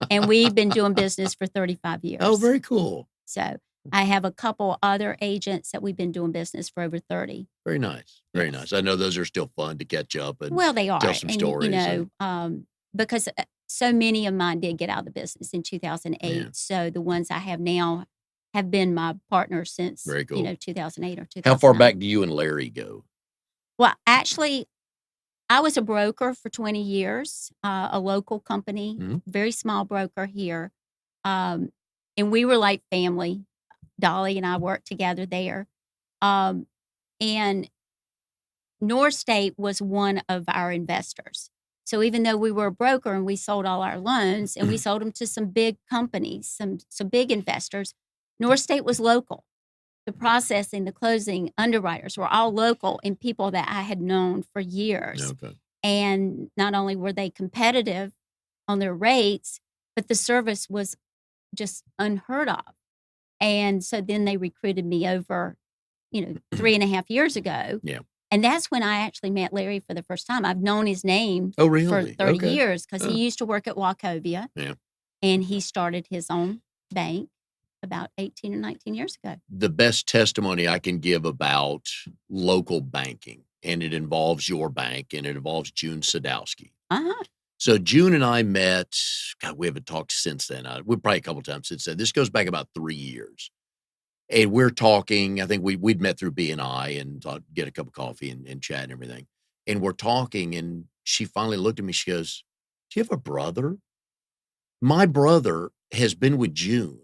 [SPEAKER 2] and we've been doing business for 35 years.
[SPEAKER 1] Oh, very cool.
[SPEAKER 2] So I have a couple other agents that we've been doing business for over 30.
[SPEAKER 1] Very nice. Very
[SPEAKER 2] Yes.
[SPEAKER 1] nice. I know those are still fun to catch up and
[SPEAKER 2] Well, they are.
[SPEAKER 1] tell some
[SPEAKER 2] And,
[SPEAKER 1] stories.
[SPEAKER 2] because so many of mine did get out of the business in 2008.
[SPEAKER 1] Yeah.
[SPEAKER 2] So the ones I have now have been my partners since,
[SPEAKER 1] Very cool.
[SPEAKER 2] 2008 or 2009.
[SPEAKER 1] How far back do you and Larry go?
[SPEAKER 2] Well, actually, I was a broker for 20 years, a local company,
[SPEAKER 1] Mhm.
[SPEAKER 2] very small broker here. Um, and we were like family. Dolly and I worked together there. Um, and North State was one of our investors. So even though we were a broker and we sold all our loans and we sold them to some big companies, some big investors, North State was local. The processing, the closing, underwriters were all local and people that I had known for years.
[SPEAKER 1] Okay.
[SPEAKER 2] And not only were they competitive on their rates, but the service was just unheard of. And so then they recruited me over, 3.5 years ago.
[SPEAKER 1] Yeah.
[SPEAKER 2] And that's when I actually met Larry for the first time. I've known his name
[SPEAKER 1] Oh,
[SPEAKER 2] for
[SPEAKER 1] really?
[SPEAKER 2] 30
[SPEAKER 1] Okay.
[SPEAKER 2] years because
[SPEAKER 1] Oh.
[SPEAKER 2] he used to work at Wachovia
[SPEAKER 1] Yeah.
[SPEAKER 2] and he started his own bank. about 18 or 19 years ago.
[SPEAKER 1] The best testimony I can give about local banking, and it involves your bank, and it involves June Sadowski.
[SPEAKER 2] Uh-huh.
[SPEAKER 1] So June and I met, God, we haven't talked since then. We've probably a couple times since then. This goes back about 3 years. And we're talking, I think we'd met through BNI and thought, get a cup of coffee and chat and everything. And we're talking, and she finally looked at me. She goes, "Do you have a brother?" My brother has been with June.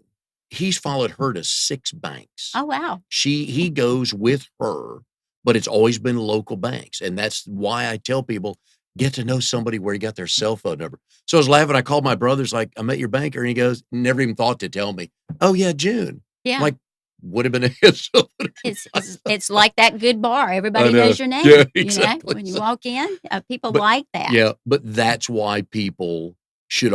[SPEAKER 1] He's followed her to 6 banks.
[SPEAKER 2] Oh, wow.
[SPEAKER 1] He goes with her, but it's always been local banks. And that's why I tell people, get to know somebody where you got their cell phone number. So I was laughing. I called my brother's like, "I met your banker." And he goes, never even thought to tell me, "Oh yeah, June." I'm
[SPEAKER 2] Yeah.
[SPEAKER 1] like, would have been a hit.
[SPEAKER 2] It's like that good bar. Everybody
[SPEAKER 1] know.
[SPEAKER 2] knows your name.
[SPEAKER 1] Yeah,
[SPEAKER 2] You know,
[SPEAKER 1] exactly.
[SPEAKER 2] when you walk in, people
[SPEAKER 1] But
[SPEAKER 2] like that.
[SPEAKER 1] yeah, but that's why people should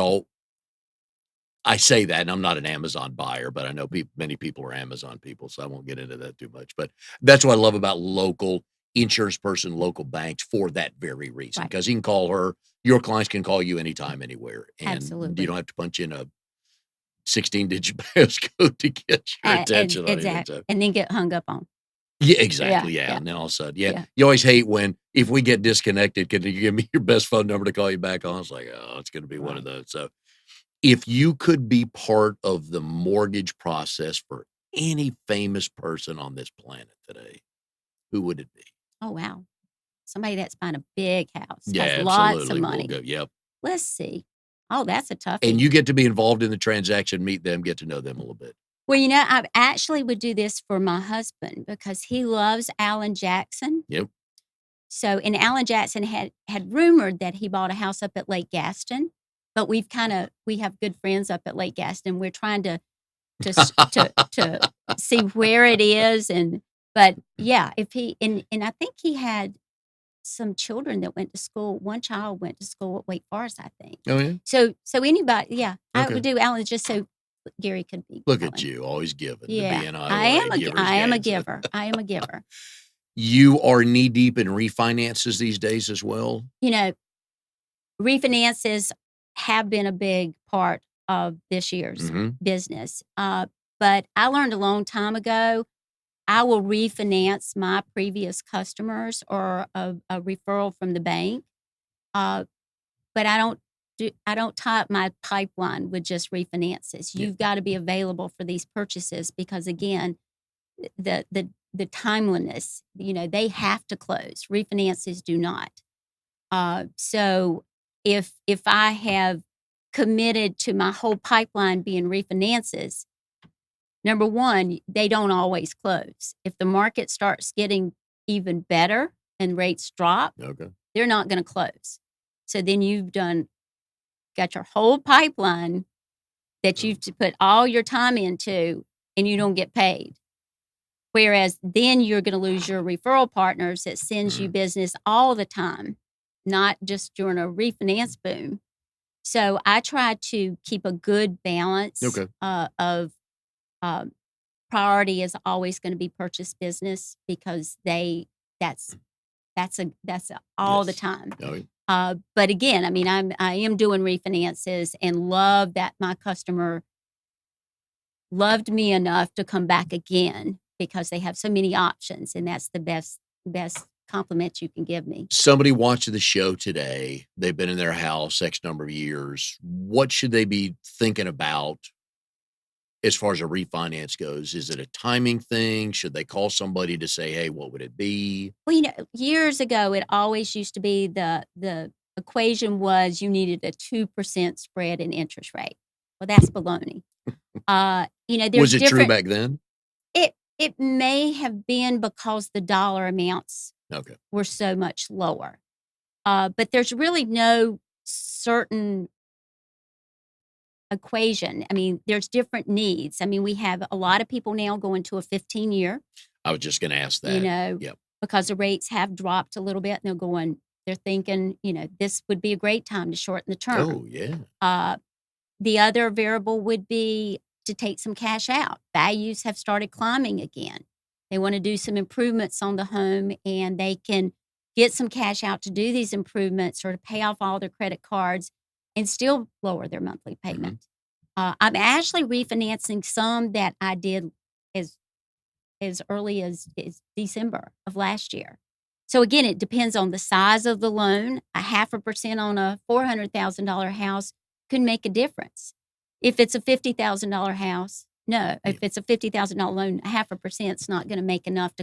[SPEAKER 1] I say that, and I'm not an Amazon buyer, but I know many people are Amazon people, so I won't get into that too much. But that's what I love about local insurance person, local banks for that very reason.
[SPEAKER 2] Right.
[SPEAKER 1] Because you can call her, your clients can call you anytime, anywhere, and you
[SPEAKER 2] Absolutely.
[SPEAKER 1] don't have to punch in a 16-digit passcode to get your attention on anything.
[SPEAKER 2] Exactly.
[SPEAKER 1] So,
[SPEAKER 2] And then get hung up on.
[SPEAKER 1] yeah, exactly.
[SPEAKER 2] Yeah,
[SPEAKER 1] Yeah.
[SPEAKER 2] yeah.
[SPEAKER 1] And then all of a sudden,
[SPEAKER 2] Yeah.
[SPEAKER 1] you always hate when if we get disconnected, can you give me your best phone number to call you back on? It's like, oh, it's going to be one of
[SPEAKER 2] Right.
[SPEAKER 1] those. So, if you could be part of the mortgage process for any famous person on this planet today, who would it be?
[SPEAKER 2] Oh, wow. Somebody that's buying a big house,
[SPEAKER 1] Yeah,
[SPEAKER 2] has lots of
[SPEAKER 1] absolutely. We'll
[SPEAKER 2] money.
[SPEAKER 1] go. Yep.
[SPEAKER 2] Let's see. Oh, that's a toughie.
[SPEAKER 1] And you get to be involved in the transaction, meet them, get to know them a little bit.
[SPEAKER 2] Well, you know, I actually would do this for my husband because he loves Alan Jackson.
[SPEAKER 1] Yep.
[SPEAKER 2] So, and Alan Jackson had rumored that he bought a house up at Lake Gaston, but we have good friends up at Lake Gaston. We're trying to see where it is, but yeah, if he and I think he had some children that went to school. One child went to school at Wake Forest, I think.
[SPEAKER 1] Oh, yeah.
[SPEAKER 2] So anybody, yeah, I
[SPEAKER 1] Okay.
[SPEAKER 2] would do Alan just so Gary could be.
[SPEAKER 1] Look
[SPEAKER 2] Alan.
[SPEAKER 1] at you, always giving.
[SPEAKER 2] Yeah,
[SPEAKER 1] The BNI
[SPEAKER 2] I am
[SPEAKER 1] way, giver's
[SPEAKER 2] I am a
[SPEAKER 1] gain. So-
[SPEAKER 2] giver. I am a giver.
[SPEAKER 1] You are knee deep in refinances these days as well.
[SPEAKER 2] You know, refinances have been a big part of this year's
[SPEAKER 1] Mhm.
[SPEAKER 2] business. But I learned a long time ago, I will refinance my previous customers or a referral from the bank. Uh, but I don't tie up my pipeline with just refinances.
[SPEAKER 1] Yeah.
[SPEAKER 2] You've got to be available for these purchases because again, the timeliness, you know, they have to close. Refinances do not. So if I have committed to my whole pipeline being refinances, number one, they don't always close. If the market starts getting even better and rates drop,
[SPEAKER 1] Okay.
[SPEAKER 2] they're not going to close. So then got your whole pipeline that you've to put all your time into and you don't get paid. Whereas then you're going to lose your referral partners that sends you business all the time, not just during a refinance boom. So I try to keep a good balance
[SPEAKER 1] Okay.
[SPEAKER 2] of priority is always going to be purchase business because that's all the
[SPEAKER 1] Yes.
[SPEAKER 2] time.
[SPEAKER 1] Oh, yeah.
[SPEAKER 2] But again, I mean, I am doing refinances and love that my customer loved me enough to come back again because they have so many options, and that's the best compliment you can give me.
[SPEAKER 1] Somebody watching the show today, they've been in their house X number of years. What should they be thinking about as far as a refinance goes? Is it a timing thing? Should they call somebody to say, hey, what would it be?
[SPEAKER 2] Well, you know, years ago, it always used to be the equation was you needed a 2% spread in interest rate. Well, that's baloney. You know, there's
[SPEAKER 1] Was it true
[SPEAKER 2] different.
[SPEAKER 1] back then?
[SPEAKER 2] It may have been because the dollar amounts
[SPEAKER 1] Okay.
[SPEAKER 2] were so much lower. But there's really no certain equation. I mean, there's different needs. I mean, we have a lot of people now going to a 15-year,
[SPEAKER 1] I was just going to ask that.
[SPEAKER 2] you know,
[SPEAKER 1] Yep.
[SPEAKER 2] because the rates have dropped a little bit and they're thinking, you know, this would be a great time to shorten the term.
[SPEAKER 1] Oh, yeah.
[SPEAKER 2] The other variable would be to take some cash out. Values have started climbing again. They want to do some improvements on the home and they can get some cash out to do these improvements or to pay off all their credit cards and still lower their monthly payment. I'm actually refinancing some that I did as early as December of last year. So again, it depends on the size of the loan. 0.5% on a $400,000 house could make a difference. If it's a $50,000 house, no.
[SPEAKER 1] Yeah.
[SPEAKER 2] If it's a $50,000 loan, 0.5% is not going to make enough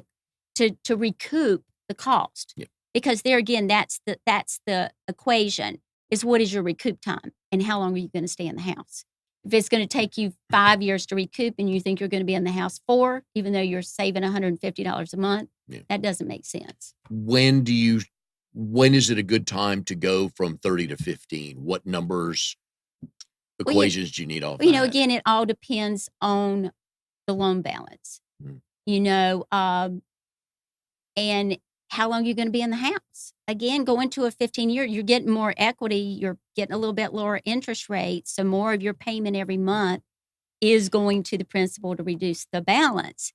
[SPEAKER 2] to recoup the cost.
[SPEAKER 1] Yeah.
[SPEAKER 2] Because there again, that's the equation, is what is your recoup time and how long are you going to stay in the house? If it's going to take you 5 years to recoup and you think you're going to be in the house 4, even though you're saving $150 a month, that doesn't make sense.
[SPEAKER 1] When is it a good time to go from 30 to 15? What numbers, equations do you need off that?
[SPEAKER 2] Again, it all depends on the loan balance, and how long you're going to be in the house. Again, going to a 15-year, you're getting more equity. You're getting a little bit lower interest rates. So more of your payment every month is going to the principal to reduce the balance.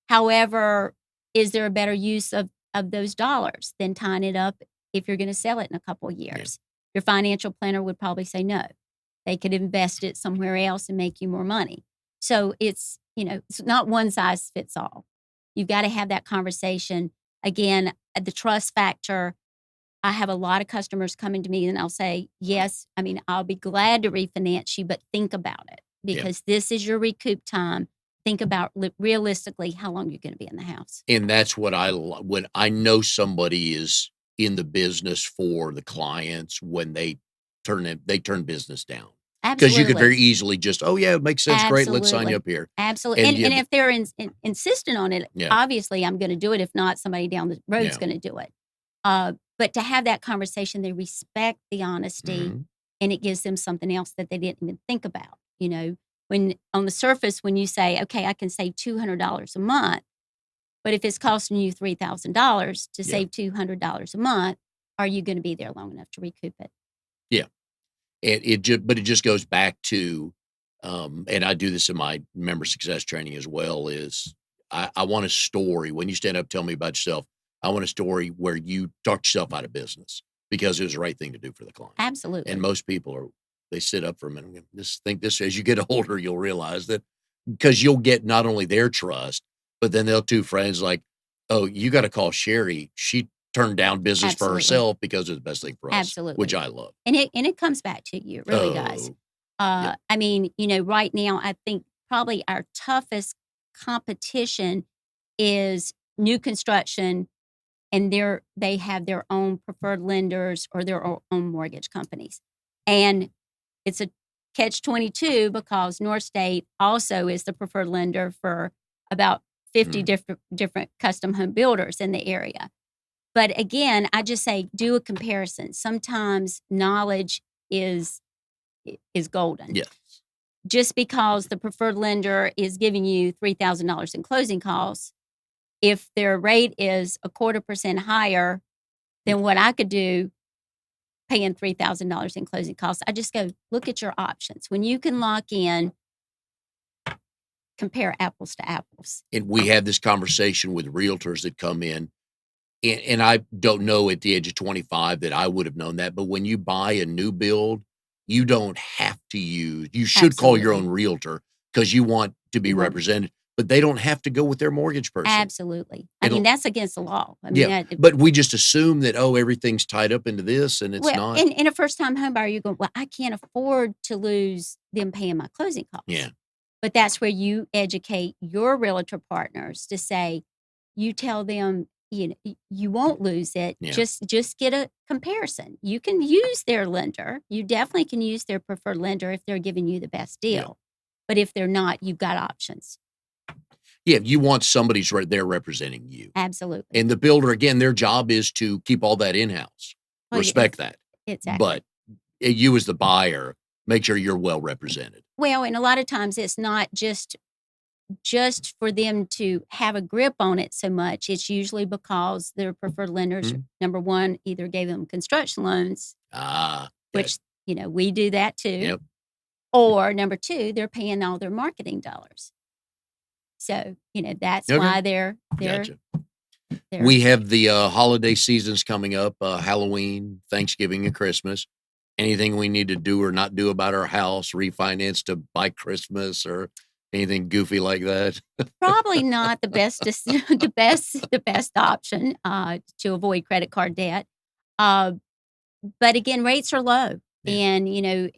[SPEAKER 2] However, is there a better use of those dollars than tying it up if you're going to sell it in a couple of years? Yeah. Your financial planner would probably say no. They could invest it somewhere else and make you more money. So it's not one size fits all. You've got to have that conversation. Again, the trust factor, I have a lot of customers coming to me and I'll say, yes, I'll be glad to refinance you, but think about it because this is your recoup time. Think about realistically how long you're going to be in the house.
[SPEAKER 1] And that's what when I know somebody is in the business for the clients, when they turn business down. Because you could very easily just, oh yeah, it makes sense.
[SPEAKER 2] Absolutely.
[SPEAKER 1] Great. Let's sign you up here.
[SPEAKER 2] Absolutely. And if they're insistent on it, obviously I'm going to do it. If not, somebody down the road is going to do it. But to have that conversation, they respect the honesty and it gives them something else that they didn't even think about. When on the surface, when you say, okay, I can save $200 a month, but if it's costing you $3,000 to save $200 a month, are you going to be there long enough to recoup it?
[SPEAKER 1] Yeah. And but it just goes back to, and I do this in my member success training as well, is I want a story. When you stand up, tell me about yourself. I want a story where you talk yourself out of business because it was the right thing to do for the client.
[SPEAKER 2] Absolutely.
[SPEAKER 1] And most people they sit up for a minute and think this, as you get older, you'll realize that, because you'll get not only their trust, but then they'll two friends like, oh, you got to call Sherry. She turned down business for herself because it's the best thing for us.
[SPEAKER 2] Absolutely.
[SPEAKER 1] Which I love.
[SPEAKER 2] And it comes back to you. It really does. Right now, I think probably our toughest competition is new construction, and they have their own preferred lenders or their own mortgage companies. And it's a catch-22 because North State also is the preferred lender for about 50 different custom home builders in the area. But again, I just say do a comparison. Sometimes knowledge is golden.
[SPEAKER 1] Yes.
[SPEAKER 2] Just because the preferred lender is giving you $3,000 in closing costs, if their rate is 0.25% higher than what I could do paying $3,000 in closing costs, I just go, look at your options. When you can lock in, compare apples to apples.
[SPEAKER 1] And we have this conversation with realtors that come in, and I don't know at the age of 25 that I would have known that, but when you buy a new build, you don't have to you should call your own realtor because you want to be represented, but they don't have to go with their mortgage person.
[SPEAKER 2] Absolutely. That's against the law.
[SPEAKER 1] But we just assume that, everything's tied up into this, and it's not.
[SPEAKER 2] And a first-time home buyer, you go, well, I can't afford to lose them paying my closing costs.
[SPEAKER 1] Yeah.
[SPEAKER 2] But that's where you educate your realtor partners to say, you tell them, you won't lose it.
[SPEAKER 1] Yeah.
[SPEAKER 2] Just get a comparison. You can use their lender. You definitely can use their preferred lender if they're giving you the best deal. Yeah. But if they're not, you've got options.
[SPEAKER 1] Yeah, you want somebody's right there representing you.
[SPEAKER 2] Absolutely.
[SPEAKER 1] And the builder, again, their job is to keep all that in-house. Respect that.
[SPEAKER 2] Exactly.
[SPEAKER 1] But you as the buyer, make sure you're well represented.
[SPEAKER 2] Well, and a lot of times it's not just for them to have a grip on it so much. It's usually because their preferred lenders, number one, either gave them construction loans, which, we do that too.
[SPEAKER 1] Yep.
[SPEAKER 2] Or number two, they're paying all their marketing dollars. So, that's why they're
[SPEAKER 1] Gotcha. We have the holiday seasons coming up, Halloween, Thanksgiving, and Christmas. Anything we need to do or not do about our house, refinance to buy Christmas or anything goofy like that?
[SPEAKER 2] Probably not the best the best option, to avoid credit card debt. Uh, but again, rates are low,
[SPEAKER 1] Yeah.
[SPEAKER 2] and,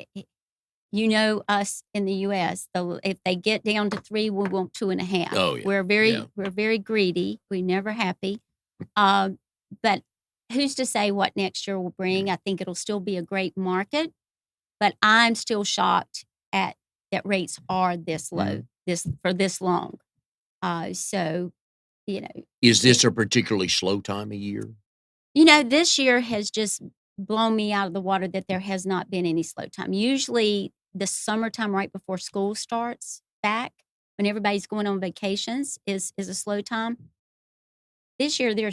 [SPEAKER 2] us in the US, if they get down to 3, we want 2.5.
[SPEAKER 1] Oh, yeah. Yeah.
[SPEAKER 2] We're very greedy. We're never happy. Um, but who's to say what next year will bring? I think it'll still be a great market, but I'm still shocked at that rates are this low, this long. So, you know,
[SPEAKER 1] Is this a particularly slow time of year?
[SPEAKER 2] this year has just blown me out of the water that there has not been any slow time. Usually the summertime right before school starts back, when everybody's going on vacations is a slow time. This year there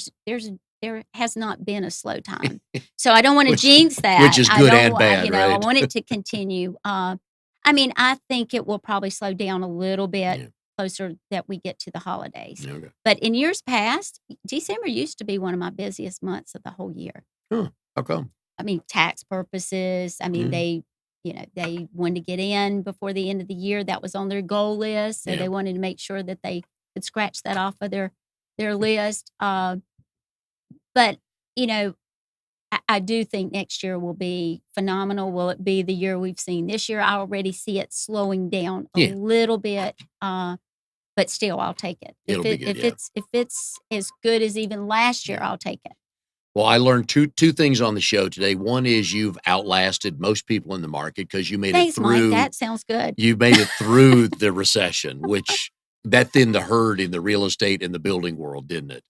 [SPEAKER 2] has not been a slow time. So I don't want to
[SPEAKER 1] Which
[SPEAKER 2] jinx that.
[SPEAKER 1] which is
[SPEAKER 2] I
[SPEAKER 1] good
[SPEAKER 2] don't
[SPEAKER 1] and
[SPEAKER 2] wa
[SPEAKER 1] bad,
[SPEAKER 2] I
[SPEAKER 1] right?
[SPEAKER 2] want it to continue. I mean, I think it will probably slow down a little bit
[SPEAKER 1] Yeah.
[SPEAKER 2] closer that we get to the holidays.
[SPEAKER 1] Okay.
[SPEAKER 2] But in years past, December used to be one of my busiest months of the whole year.
[SPEAKER 1] Huh. How come?
[SPEAKER 2] I mean, tax purposes. I mean,
[SPEAKER 1] Yeah.
[SPEAKER 2] they wanted to get in before the end of the year. That was on their goal list. So
[SPEAKER 1] Yeah.
[SPEAKER 2] they wanted to make sure that they could scratch that off of their list. But, you know, I do think next year will be phenomenal. Will it be the year we've seen this year? I already see it slowing down a
[SPEAKER 1] Yeah.
[SPEAKER 2] little bit. But still, I'll take it.
[SPEAKER 1] It'll be good, yeah.
[SPEAKER 2] If it's as good as even last year, I'll take it.
[SPEAKER 1] Well, I learned two things on the show today. One is you've outlasted most people in the market because you made it
[SPEAKER 2] Thanks, Mike.
[SPEAKER 1] through
[SPEAKER 2] That sounds good.
[SPEAKER 1] you made it through the recession, which that thinned the herd in the real estate and the building world, didn't it?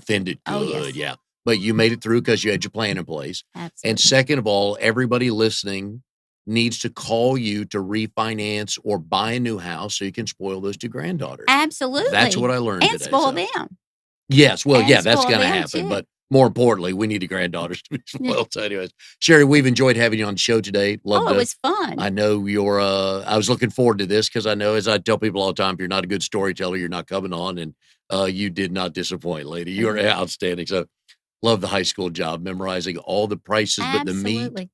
[SPEAKER 1] Thinned it
[SPEAKER 2] Oh, yes.
[SPEAKER 1] good, yeah. But you made it through because you had your plan in place. And
[SPEAKER 2] Absolutely.
[SPEAKER 1] second of all, everybody listening needs to call you to refinance or buy a new house so you can spoil those 2 granddaughters.
[SPEAKER 2] Absolutely.
[SPEAKER 1] That's what I learned
[SPEAKER 2] And
[SPEAKER 1] today.
[SPEAKER 2] spoil
[SPEAKER 1] So,
[SPEAKER 2] them.
[SPEAKER 1] yes, well,
[SPEAKER 2] And
[SPEAKER 1] yeah, that's
[SPEAKER 2] spoil
[SPEAKER 1] gonna
[SPEAKER 2] them
[SPEAKER 1] happen.
[SPEAKER 2] too.
[SPEAKER 1] But more importantly, we need the granddaughters to be spoiled. So anyways, Sherry, we've enjoyed having you on the show today. Love
[SPEAKER 2] Oh, it
[SPEAKER 1] to
[SPEAKER 2] was fun.
[SPEAKER 1] I know you're I was looking forward to this because I know, as I tell people all the time, if you're not a good storyteller, you're not coming on. And you did not disappoint, lady. You are outstanding. So love the high school job, memorizing all the prices, but the meat.
[SPEAKER 2] Absolutely.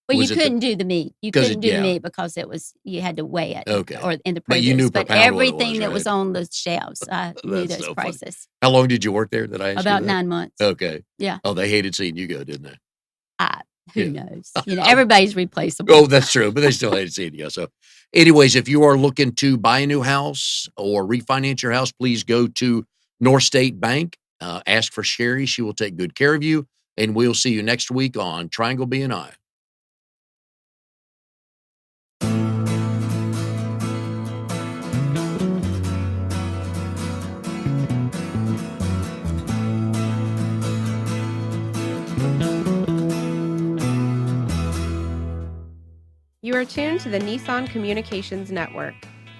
[SPEAKER 2] Well, you
[SPEAKER 1] Was it the
[SPEAKER 2] couldn't do the meat. You
[SPEAKER 1] 'cause
[SPEAKER 2] couldn't
[SPEAKER 1] it
[SPEAKER 2] do the
[SPEAKER 1] yeah.
[SPEAKER 2] meat because you had to weigh it
[SPEAKER 1] Okay.
[SPEAKER 2] or in the
[SPEAKER 1] But you knew
[SPEAKER 2] produce.
[SPEAKER 1] per
[SPEAKER 2] But
[SPEAKER 1] pound what it was,
[SPEAKER 2] everything that was
[SPEAKER 1] right?
[SPEAKER 2] on the shelves, I knew
[SPEAKER 1] That's
[SPEAKER 2] those
[SPEAKER 1] so funny.
[SPEAKER 2] prices.
[SPEAKER 1] How long did you work there? Did I ask you
[SPEAKER 2] About
[SPEAKER 1] that?
[SPEAKER 2] 9 months.
[SPEAKER 1] Okay.
[SPEAKER 2] Yeah.
[SPEAKER 1] Oh, they hated seeing you go, didn't they?
[SPEAKER 2] Who
[SPEAKER 1] Yeah.
[SPEAKER 2] knows? Everybody's replaceable.
[SPEAKER 1] Oh, that's true, but they still hated seeing you. So, anyways, if you are looking to buy a new house or refinance your house, please go to North State Bank. Ask for Sherry; she will take good care of you. And we'll see you next week on Triangle BNI.
[SPEAKER 3] You are tuned to the Nissan Communications Network.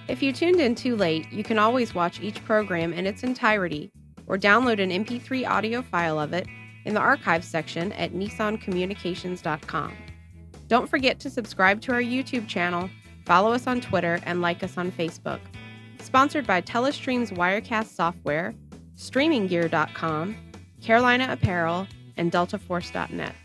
[SPEAKER 3] If you tuned in too late, you can always watch each program in its entirety or download an MP3 audio file of it in the archives section at nissancommunications.com. Don't forget to subscribe to our YouTube channel, follow us on Twitter, and like us on Facebook. Sponsored by Telestream's Wirecast software, StreamingGear.com, Carolina Apparel, and DeltaForce.net.